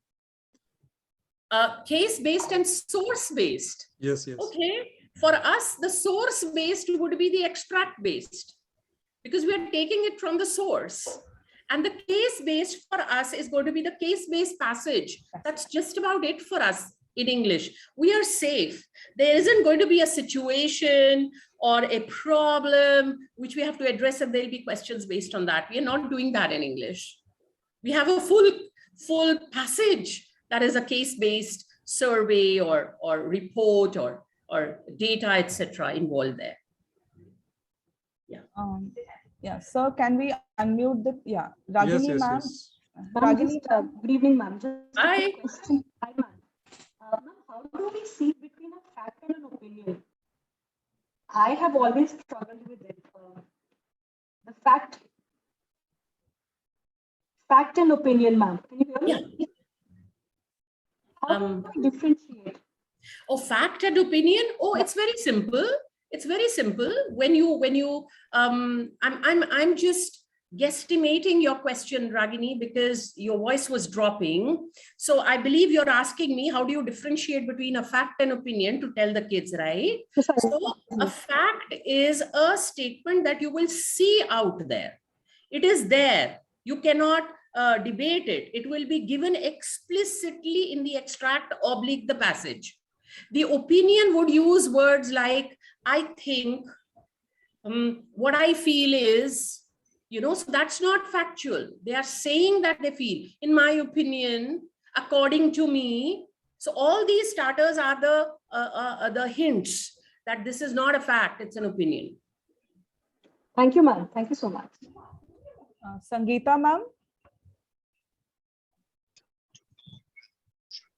Case-based and source-based. Yes. Okay. For us, the source-based would be the extract-based, because we are taking it from the source. And the case-based for us is going to be the case-based passage. That's just about it for us in English. We are safe. There isn't going to be a situation or a problem which we have to address, and there'll be questions based on that. We are not doing that in English. We have a full passage that is a case-based survey or report or data, etc. involved there. Yeah. Sir, can we unmute the, Ragini ma'am? Yes. Ragini, good evening, ma'am. Hi. Question. Hi, ma'am. Ma'am, how do we see between a fact and an opinion? I have always struggled with it. The fact and opinion, ma'am. Can you hear me? Yeah. How do we differentiate? Oh, fact and opinion. Oh, it's very simple. It's very simple. When you I'm just guesstimating your question, Ragini, because your voice was dropping. So I believe you're asking me, how do you differentiate between a fact and opinion to tell the kids, right? Yes, so a fact is a statement that you will see out there. It is there. You cannot debate it. It will be given explicitly in the extract / the passage. The opinion would use words like, I think, what I feel is, so that's not factual. They are saying that they feel, in my opinion, according to me. So all these starters are the hints that this is not a fact, it's an opinion. Thank you, ma'am. Thank you so much. Sangeeta ma'am.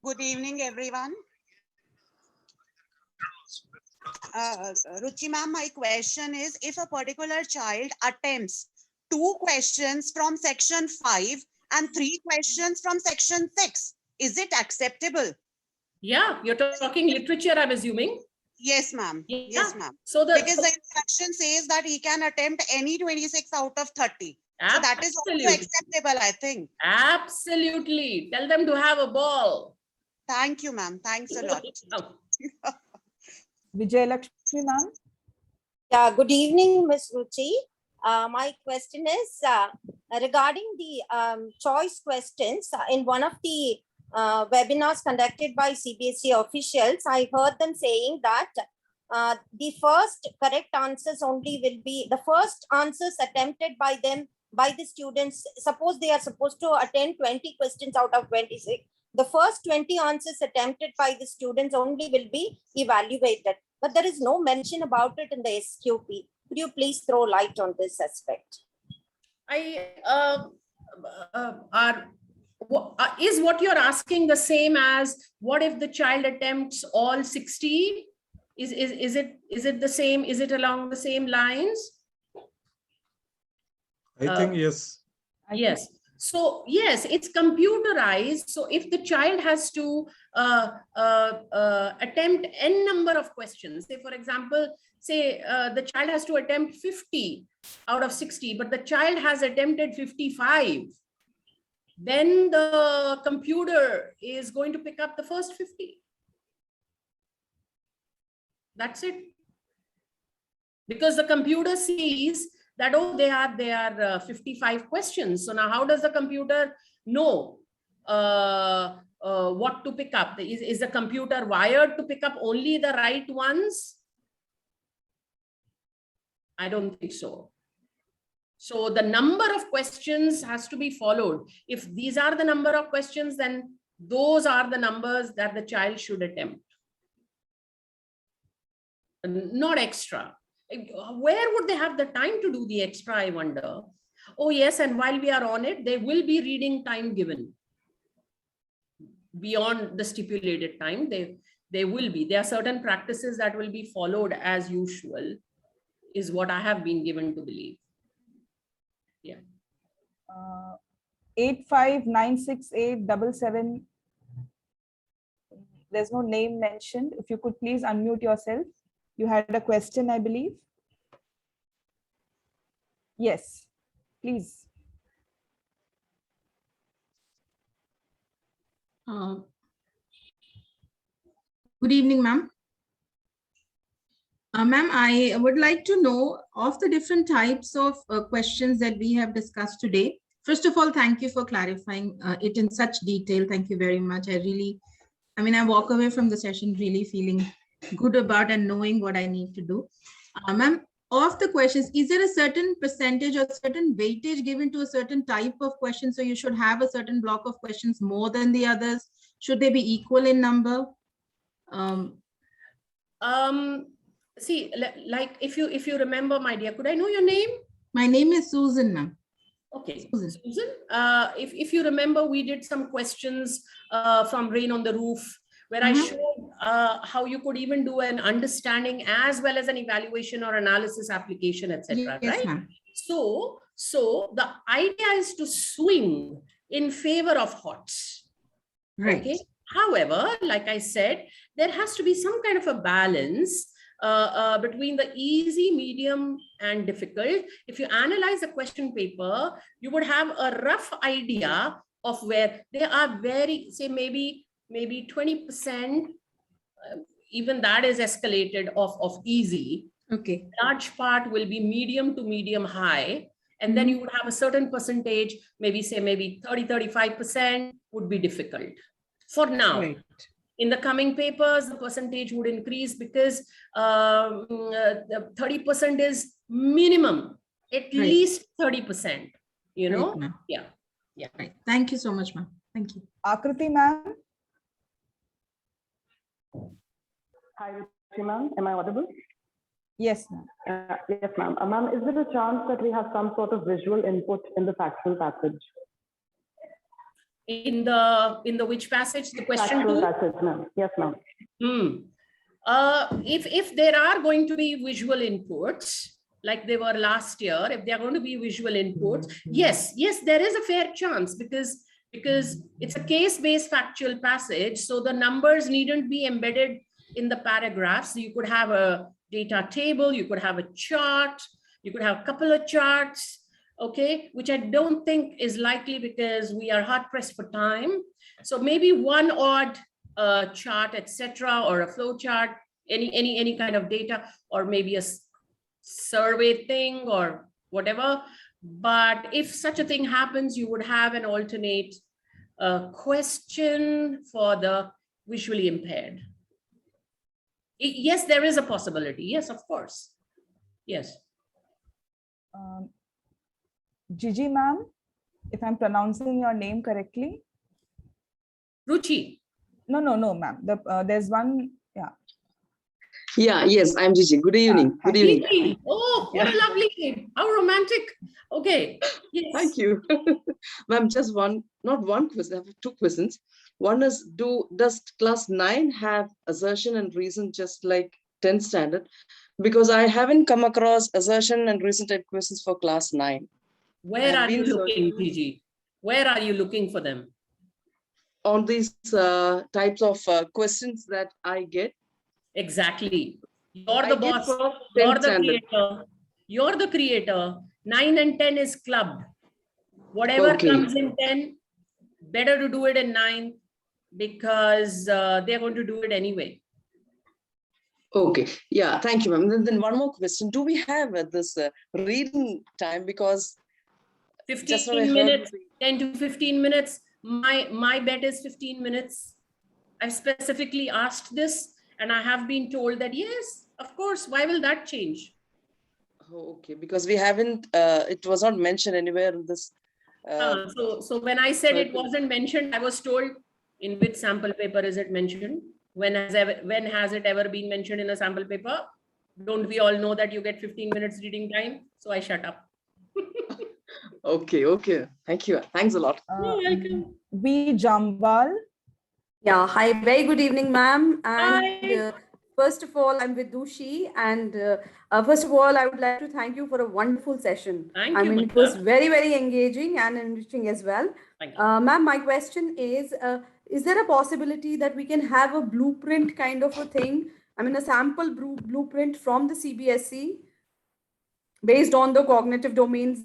Good evening, everyone. Ruchi ma'am, my question is, if a particular child attempts 2 questions from section 5 and 3 questions from section 6, is it acceptable? Yeah, you're talking literature, I'm assuming. Yes, ma'am. Yeah. Yes, ma'am. So because the instruction says that he can attempt any 26 out of 30. So that is also acceptable, I think. Absolutely. Tell them to have a ball. Thank you, ma'am. Thanks a lot. Vijay Lakshmi ma'am. Yeah, good evening, Ms. Ruchi. My question is regarding the choice questions. In one of the webinars conducted by CBSE officials, I heard them saying that the first correct answers only will be the first answers attempted by them, by the students. Suppose they are supposed to attend 20 questions out of 26. The first 20 answers attempted by the students only will be evaluated. But there is no mention about it in the SQP. Could you please throw light on this aspect? Is what you're asking the same as, what if the child attempts all 60? Is it the same? Is it along the same lines? I think yes. Yes. So yes, it's computerized. So if the child has to attempt n number of questions, say for example, say the child has to attempt 50 out of 60, but the child has attempted 55, then the computer is going to pick up the first 50. That's it. Because the computer sees that, oh, they are 55 questions. So now how does the computer know what to pick up? Is the computer wired to pick up only the right ones? I don't think so. So the number of questions has to be followed. If these are the number of questions, then those are the numbers that the child should attempt. Not extra. Where would they have the time to do the extra, I wonder? Oh yes, and while we are on it, there will be reading time given. Beyond the stipulated time, there will be. There are certain practices that will be followed as usual, is what I have been given to believe. Yeah. 8596877. There's no name mentioned. If you could please unmute yourself. You had a question, I believe. Yes, please. Good evening, ma'am. Ma'am, I would like to know of the different types of questions that we have discussed today. First of all, thank you for clarifying it in such detail. Thank you very much. I walk away from the session really feeling good about and knowing what I need to do. Ma'am, of the questions, is there a certain percentage or certain weightage given to a certain type of question? So you should have a certain block of questions more than the others. Should they be equal in number? See, like if you remember, my dear, could I know your name? My name is Susan, ma'am. Okay, Susan, if you remember, we did some questions from Rain on the Roof, where I showed how you could even do an understanding as well as an evaluation or analysis application, etc. Yes, right? So the idea is to swing in favor of HOTS. Right. Okay. However, like I said, there has to be some kind of a balance between the easy, medium, and difficult. If you analyze the question paper, you would have a rough idea of where they are very, say maybe 20%, even that is escalated of easy. Okay. Large part will be medium to medium high. And then you would have a certain percentage, maybe 30-35% would be difficult. For now, right. In the coming papers, the percentage would increase because 30% is minimum, at least 30%, you know? Right, yeah. Right. Thank you so much, ma'am. Thank you. Akriti, ma'am. Hi, Ruchi, ma'am. Am I audible? Yes, ma'am. Yes, ma'am. Ma'am, is there a chance that we have some sort of visual input in the factual passage? In the which passage? The question Factual two? passage, ma'am. Yes, ma'am. If there are going to be visual inputs, like they were last year, if they are going to be visual inputs, yes, there is a fair chance because it's a case-based factual passage. So the numbers needn't be embedded in the paragraphs. So you could have a data table, you could have a chart, you could have a couple of charts, okay, which I don't think is likely because we are hard pressed for time. So maybe one odd chart, etc., or a flow chart, any kind of data, or maybe a survey thing or whatever. But if such a thing happens, you would have an alternate question for the visually impaired. Yes, there is a possibility. Yes, of course. Yes. Gigi, ma'am, if I'm pronouncing your name correctly. Ruchi. No, ma'am. There's one. Yeah. Yeah, yes, I'm Gigi. Good evening. Good evening. Gigi. Oh, what a lovely name. How romantic. Okay. Yes. Thank you. Ma'am, just not one question, I have two questions. One is, does class 9 have assertion and reason just like 10th standard? Because I haven't come across assertion and reason type questions for class 9. Where are you looking, Gigi? Where are you looking for them? On these types of questions that I get. Exactly. You're I the get boss. for You're 10th the standard. creator. You're the creator. 9 and 10 is clubbed. Whatever Okay. comes in 10, better to do it in 9 because they're going to do it anyway. Okay. Yeah. Thank you, ma'am. Then one more question. Do we have this reading time? Because 15 minutes, 10 to 15 minutes. My bet is 15 minutes. I've specifically asked this and I have been told that, yes, of course. Why will that change? Oh, okay. Because we haven't, it was not mentioned anywhere in this. So when I said it wasn't mentioned, I was told in which sample paper is it mentioned? When has it ever been mentioned in a sample paper? Don't we all know that you get 15 minutes reading time? So I shut up. Okay, okay. Thank you. Thanks a lot. You're welcome. V. Jambal. Yeah, hi, very good evening, ma'am. Hi. And first of all, I'm Vidushi. And first of all, I would like to thank you for a wonderful session. Thank I you, mean, it was Mata. very, very engaging and enriching as well. Thank you. Ma'am, my question is there a possibility that we can have a blueprint kind of a thing? I mean, a sample blueprint from the CBSE based on the cognitive domains?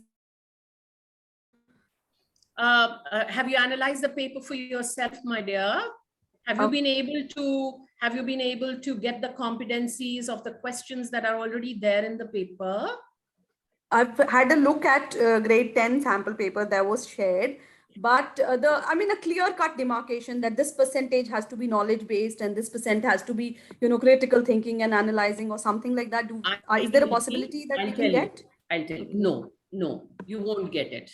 Have you analyzed the paper for yourself, my dear? Have you been able to get the competencies of the questions that are already there in the paper? I've had a look at grade 10 sample paper that was shared, but a clear-cut demarcation that this percentage has to be knowledge-based and this percent has to be, critical thinking and analyzing or something like that. Is there a possibility that we can get? I'll tell you. No, you won't get it.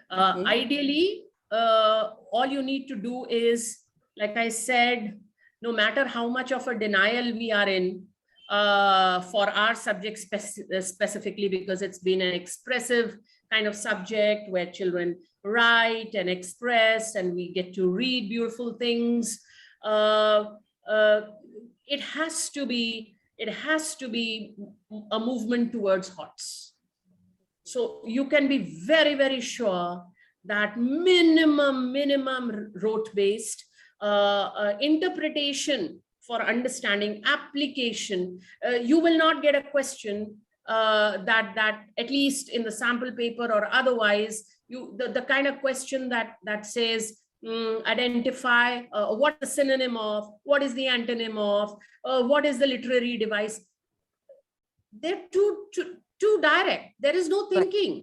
Ideally, all you need to do is, like I said, no matter how much of a denial we are in for our subject specifically, because it's been an expressive kind of subject where children write and express and we get to read beautiful things. It has to be a movement towards HOTS. So you can be very, very sure that minimum rote-based interpretation for understanding application, you will not get a question that at least in the sample paper or otherwise, the kind of question that says, identify what the synonym of, what is the antonym of, what is the literary device. They're too direct. There is no thinking.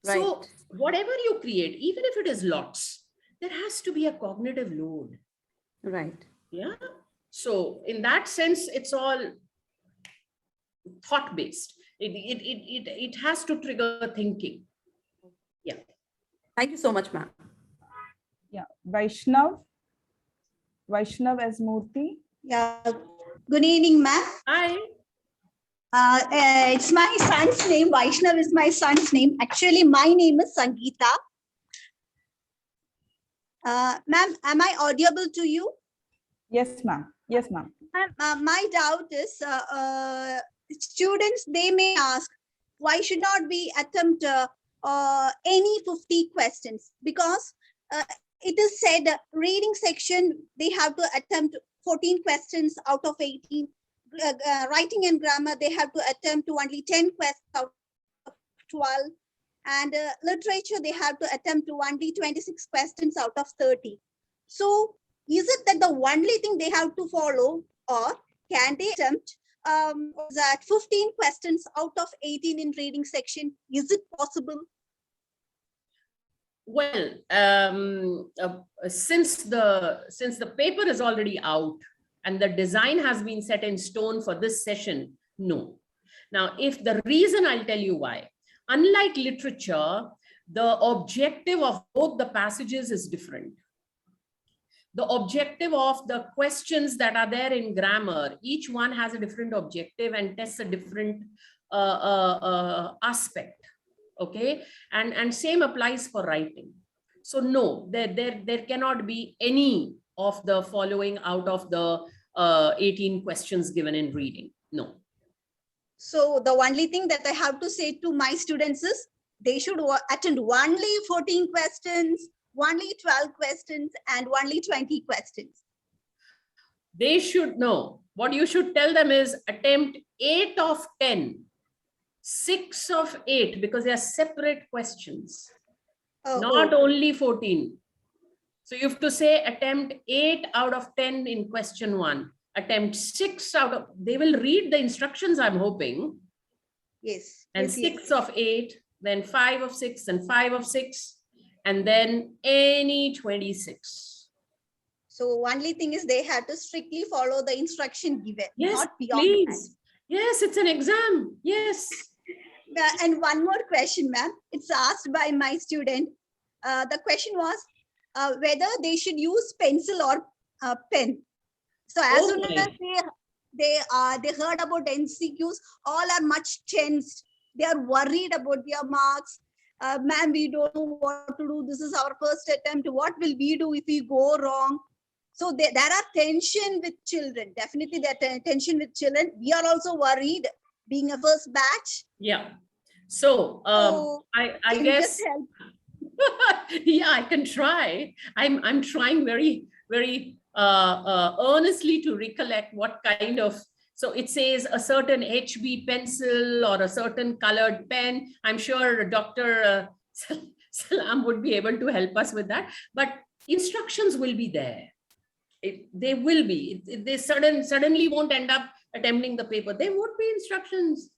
Right. So whatever you create, even if it is lots, there has to be a cognitive load. Right. Yeah. So in that sense, it's all thought-based. It has to trigger thinking. Yeah. Thank you so much, ma'am. Yeah. Vaishnav as Murthy. Yeah. Good evening, ma'am. Hi. It's my son's name. Vaishnav is my son's name. Actually, my name is Sangeeta. Ma'am, am I audible to you? Yes, ma'am. Yes, ma'am. My doubt is, students, they may ask, why should not we attempt any 50 questions? Because it is said, reading section, they have to attempt 14 questions out of 18. Writing and grammar, they have to attempt to only 10 questions out of 12. And literature, they have to attempt to only 26 questions out of 30. So is it that the only thing they have to follow, or can they attempt that 15 questions out of 18 in reading section? Is it possible? Well, since the paper is already out and the design has been set in stone for this session, no. Now, if the reason, I'll tell you why. Unlike literature, the objective of both the passages is different. The objective of the questions that are there in grammar, each one has a different objective and tests a different aspect. Okay, and same applies for writing. So no, there cannot be any of the following out of the 18 questions given in reading. No. So the only thing that I have to say to my students is they should attend only 14 questions only 12 questions and only 20 questions? They should know. What you should tell them is attempt 8 of 10, 6 of 8, because they are separate questions, not only 14. So you have to say attempt 8 out of 10 in question 1, attempt 6 out of, they will read the instructions, I'm hoping. Yes. And yes, 6 yes. of 8, then 5 of 6, and 5 of 6, and then any 26. So only thing is they have to strictly follow the instruction given, Yes, not beyond please. Yes, it's an exam. Yes. that. And one more question, ma'am. It's asked by my student. The question was whether they should use pencil or pen. So as soon as they heard about MCQs, all are much tensed. They are worried about their marks. Ma'am, we don't know what to do. This is our first attempt. What will we do if we go wrong? So there are tension with children. Definitely there are tension with children. We are also worried being a first batch. Yeah. So I guess, yeah, I can try. I'm trying very, very earnestly to recollect what kind of, so it says a certain HB pencil or a certain colored pen. I'm sure Dr. Salam would be able to help us with that, but instructions will be there. They will be. They suddenly won't end up attempting the paper. There would be instructions.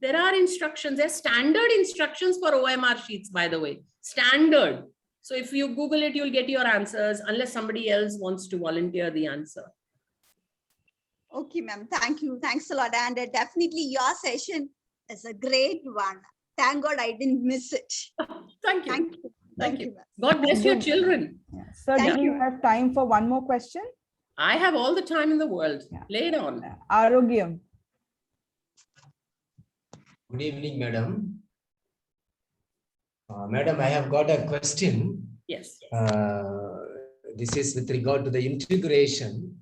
There are instructions. There's standard instructions for OMR sheets, by the way. Standard. So if you Google it, you'll get your answers unless somebody else wants to volunteer the answer. Okay, ma'am. Thank you. Thanks a lot. And definitely your session is a great one. Thank God I didn't miss it. Thank you. Thank you. Thank you. God bless your children. Sir, do you have time for one more question? I have all the time in the world. Lay it on. Arogyam. Good evening, madam. Madam, I have got a question. Yes. This is with regard to the integration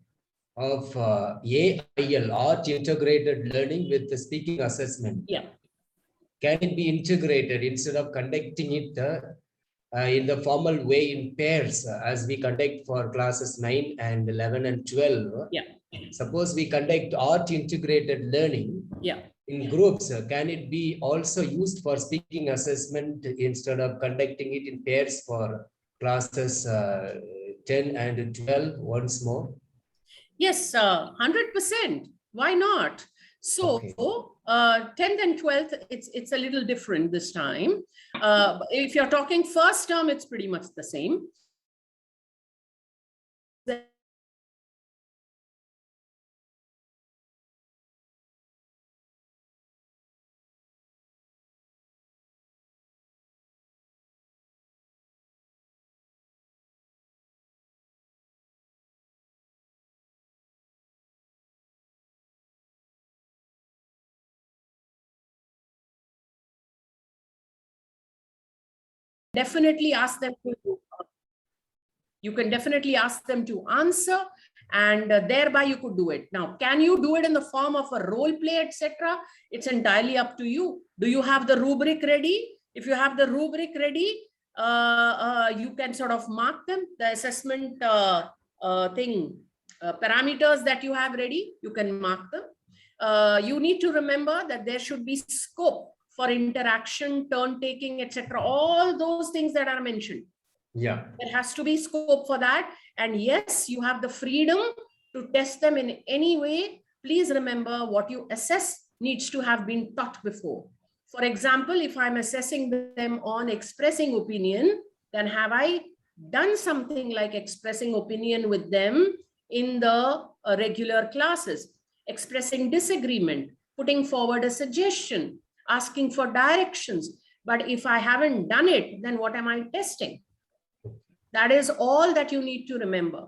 of AIL, Art Integrated Learning, with the speaking assessment. Yeah. Can it be integrated instead of conducting it in the formal way in pairs as we conduct for classes 9 and 11 and 12? Yeah. Suppose we conduct art integrated learning in groups, can it be also used for speaking assessment instead of conducting it in pairs for classes 10 and 12 once more? Yes, 100%. Why not? So 10th and 12th, it's a little different this time. If you're talking first term, it's pretty much the same. Definitely ask them to, you can definitely ask them to answer, and thereby you could do it. Now, can you do it in the form of a role play, etc.? It's entirely up to you. Do you have the rubric ready? If you have the rubric ready, you can sort of mark them, the assessment parameters that you have ready, you can mark them. You need to remember that there should be scope for interaction, turn taking, etc. All those things that are mentioned. Yeah. There has to be scope for that. And yes, you have the freedom to test them in any way. Please remember what you assess needs to have been taught before. For example, if I'm assessing them on expressing opinion, then have I done something like expressing opinion with them in the regular classes? Expressing disagreement, putting forward a suggestion, asking for directions. But if I haven't done it, then what am I testing? That is all that you need to remember.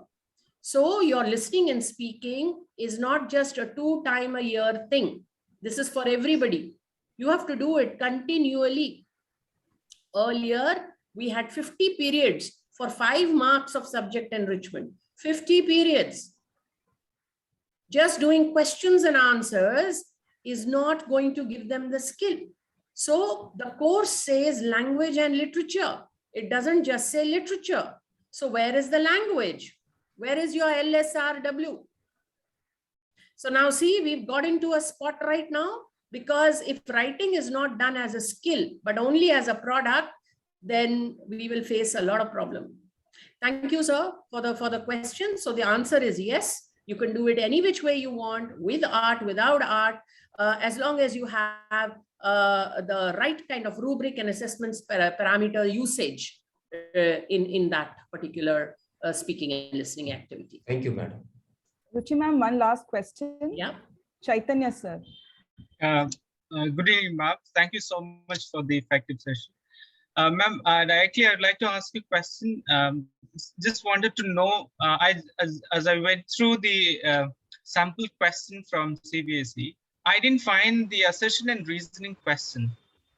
So your listening and speaking is not just a 2-time-a-year thing. This is for everybody. You have to do it continually. Earlier, we had 50 periods for 5 marks of subject enrichment. 50 periods. Just doing questions and answers is not going to give them the skill. So the course says language and literature. It doesn't just say literature. So where is the language? Where is your LSRW? So now see, we've got into a spot right now, because if writing is not done as a skill, but only as a product, then we will face a lot of problem. Thank you, sir, for the question. So the answer is yes, you can do it any which way you want, with art, without art, as long as you have the right kind of rubric and assessments parameter usage in that particular speaking and listening activity. Thank you, madam. Ruchi ma'am, one last question. Yeah. Chaitanya sir. Good evening, ma'am. Thank you so much for the effective session. Ma'am, directly, I'd like to ask you a question. Just wanted to know, as I went through the sample question from CBSE, I didn't find the assertion and reasoning question.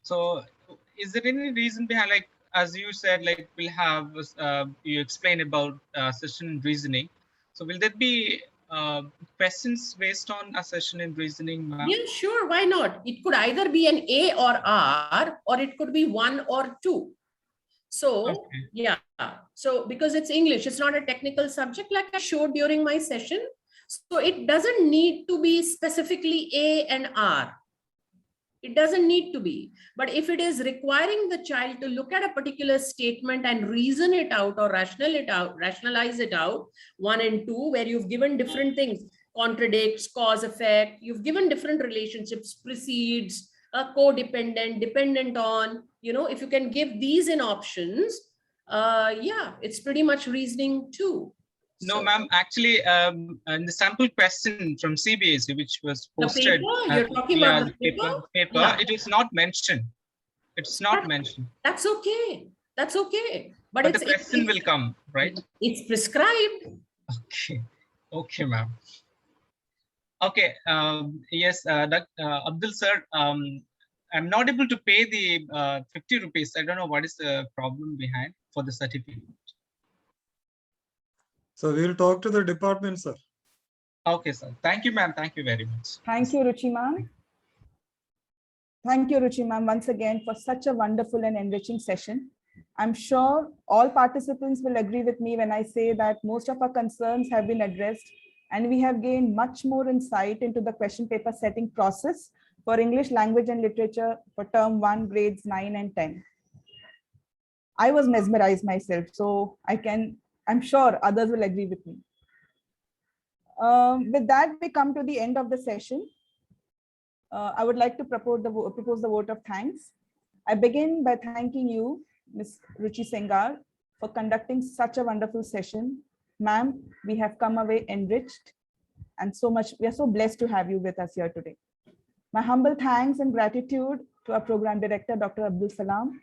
So is there any reason behind, like, as you said, like we'll have, you explain about assertion and reasoning. So will there be questions based on assertion and reasoning? Yeah, sure. Why not? It could either be an A or R, or it could be 1 or 2. So, okay. Yeah. So because it's English, it's not a technical subject like I showed during my session. So it doesn't need to be specifically A and R. It doesn't need to be. But if it is requiring the child to look at a particular statement and reason it out or rationalize it out, 1 and 2, where you've given different things, contradicts, cause, effect, you've given different relationships, precedes, codependent, dependent on, you know, if you can give these in options, yeah, it's pretty much reasoning too. No, ma'am, actually, in the sample question from CBSE, which was posted, you're talking about the paper? Yeah. It is not mentioned. It's not mentioned. That's okay. That's okay. But the question will come, right? It's prescribed. Okay. Okay, ma'am. Okay. Yes, Abdul sir, I'm not able to pay the 50 rupees. I don't know what is the problem behind for the certificate. So we'll talk to the department, sir. Okay, sir. Thank you, ma'am. Thank you very much. Thank you, Ruchi ma'am. Thank you, Ruchi ma'am, once again for such a wonderful and enriching session. I'm sure all participants will agree with me when I say that most of our concerns have been addressed, and we have gained much more insight into the question paper setting process for English language and literature for term 1, grades 9 and 10. I was mesmerized myself, so I'm sure others will agree with me. With that, we come to the end of the session. I would like to propose the vote of thanks. I begin by thanking you, Ms. Ruchi Sengar, for conducting such a wonderful session. Ma'am, we have come away enriched and so much. We are so blessed to have you with us here today. My humble thanks and gratitude to our program director, Dr. Abdul Salam,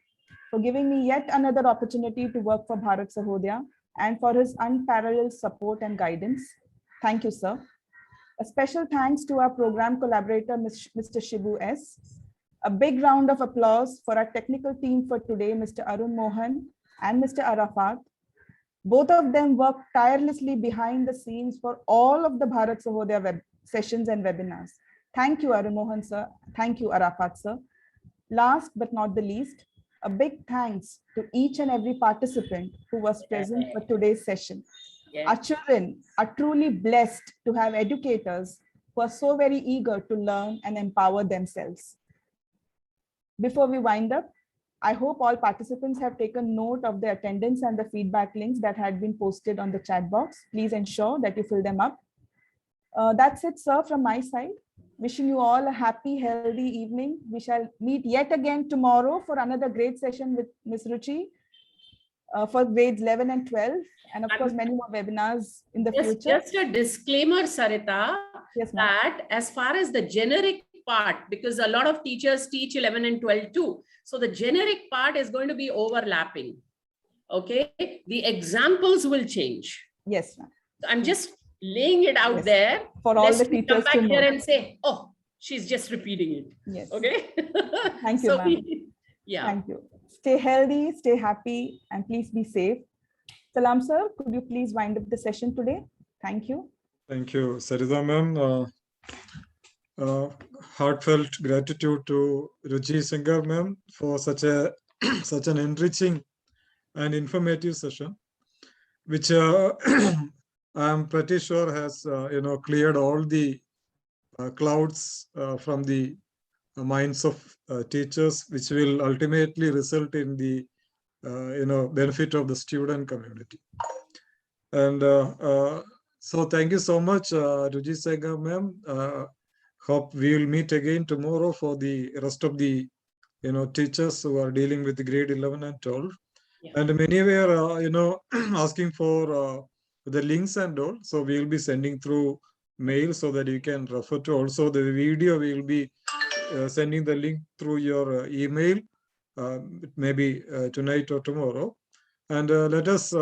for giving me yet another opportunity to work for Bharat Sahodaya, and for his unparalleled support and guidance. Thank you, sir. A special thanks to our program collaborator, Mr. Shibu S. A big round of applause for our technical team for today, Mr. Arun Mohan and Mr. Arafat. Both of them worked tirelessly behind the scenes for all of the Bharat Sahodaya web sessions and webinars. Thank you, Arun Mohan, sir. Thank you, Arafat, sir. Last but not the least, a big thanks to each and every participant who was present for today's session. Our children are truly blessed to have educators who are so very eager to learn and empower themselves. Before we wind up, I hope all participants have taken note of the attendance and the feedback links that had been posted on the chat box. Please ensure that you fill them up. That's it, sir, from my side. Wishing you all a happy, healthy evening. We shall meet yet again tomorrow for another great session with Ms. Ruchi for grades 11 and 12. And of course, many more webinars in the future. Just a disclaimer, Sarita, yes, that as far as the generic part, because a lot of teachers teach 11 and 12 too. So the generic part is going to be overlapping. Okay. The examples will change. Yes, ma'am. I'm just laying it out there for all the teachers come back here and say, oh, she's just repeating it. Yes. Okay. Thank you, ma'am. Yeah. Thank you. Stay healthy, stay happy, and please be safe. Salam, sir, could you please wind up the session today? Thank you. Thank you, Sarita ma'am. Heartfelt gratitude to Ruchi Sengar ma'am for such an enriching and informative session, which I'm pretty sure has cleared all the clouds from the minds of teachers, which will ultimately result in the benefit of the student community. And so thank you so much, Ruchi Sengar ma'am. Hope we will meet again tomorrow for the rest of the teachers who are dealing with grade 11 and 12. Yeah. And many were asking for the links and all. So we will be sending through mail so that you can refer to. Also the video, we will be sending the link through your email, maybe tonight or tomorrow. And let us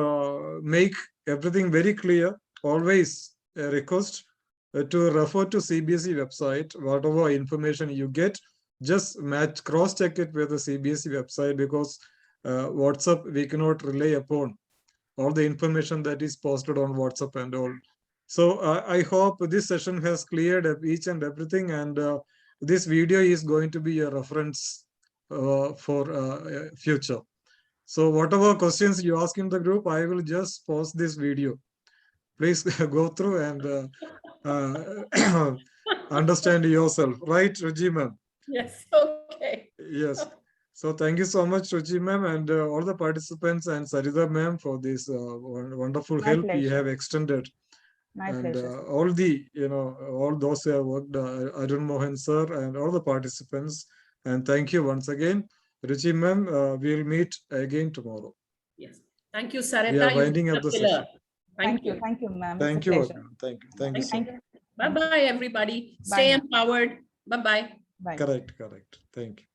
make everything very clear. Always a request to refer to CBSE website. Whatever information you get, just cross-check it with the CBSE website, because WhatsApp, we cannot rely upon all the information that is posted on WhatsApp and all. So I hope this session has cleared up each and everything, and this video is going to be a reference for future. So whatever questions you ask in the group, I will just post this video. Please go through and understand yourself. Right, Ruchi ma'am? Yes, okay. Yes. So thank you so much, Ruchi ma'am, and all the participants, and Sarita ma'am for this wonderful My help we pleasure. have extended. My And pleasure. all the, all those who have worked, Arun Mohan sir, and all the participants. And thank you once again. Ruchi ma'am, we'll meet again tomorrow. Yes. Thank you, We Sarita. are winding up the session. Thank you. Thank you, ma'am. Thank It's a you, pleasure. Arun. Thank you. Thank you so much. Bye-bye, everybody. Bye Stay now. empowered. Bye-bye. Bye. Correct. Thank you.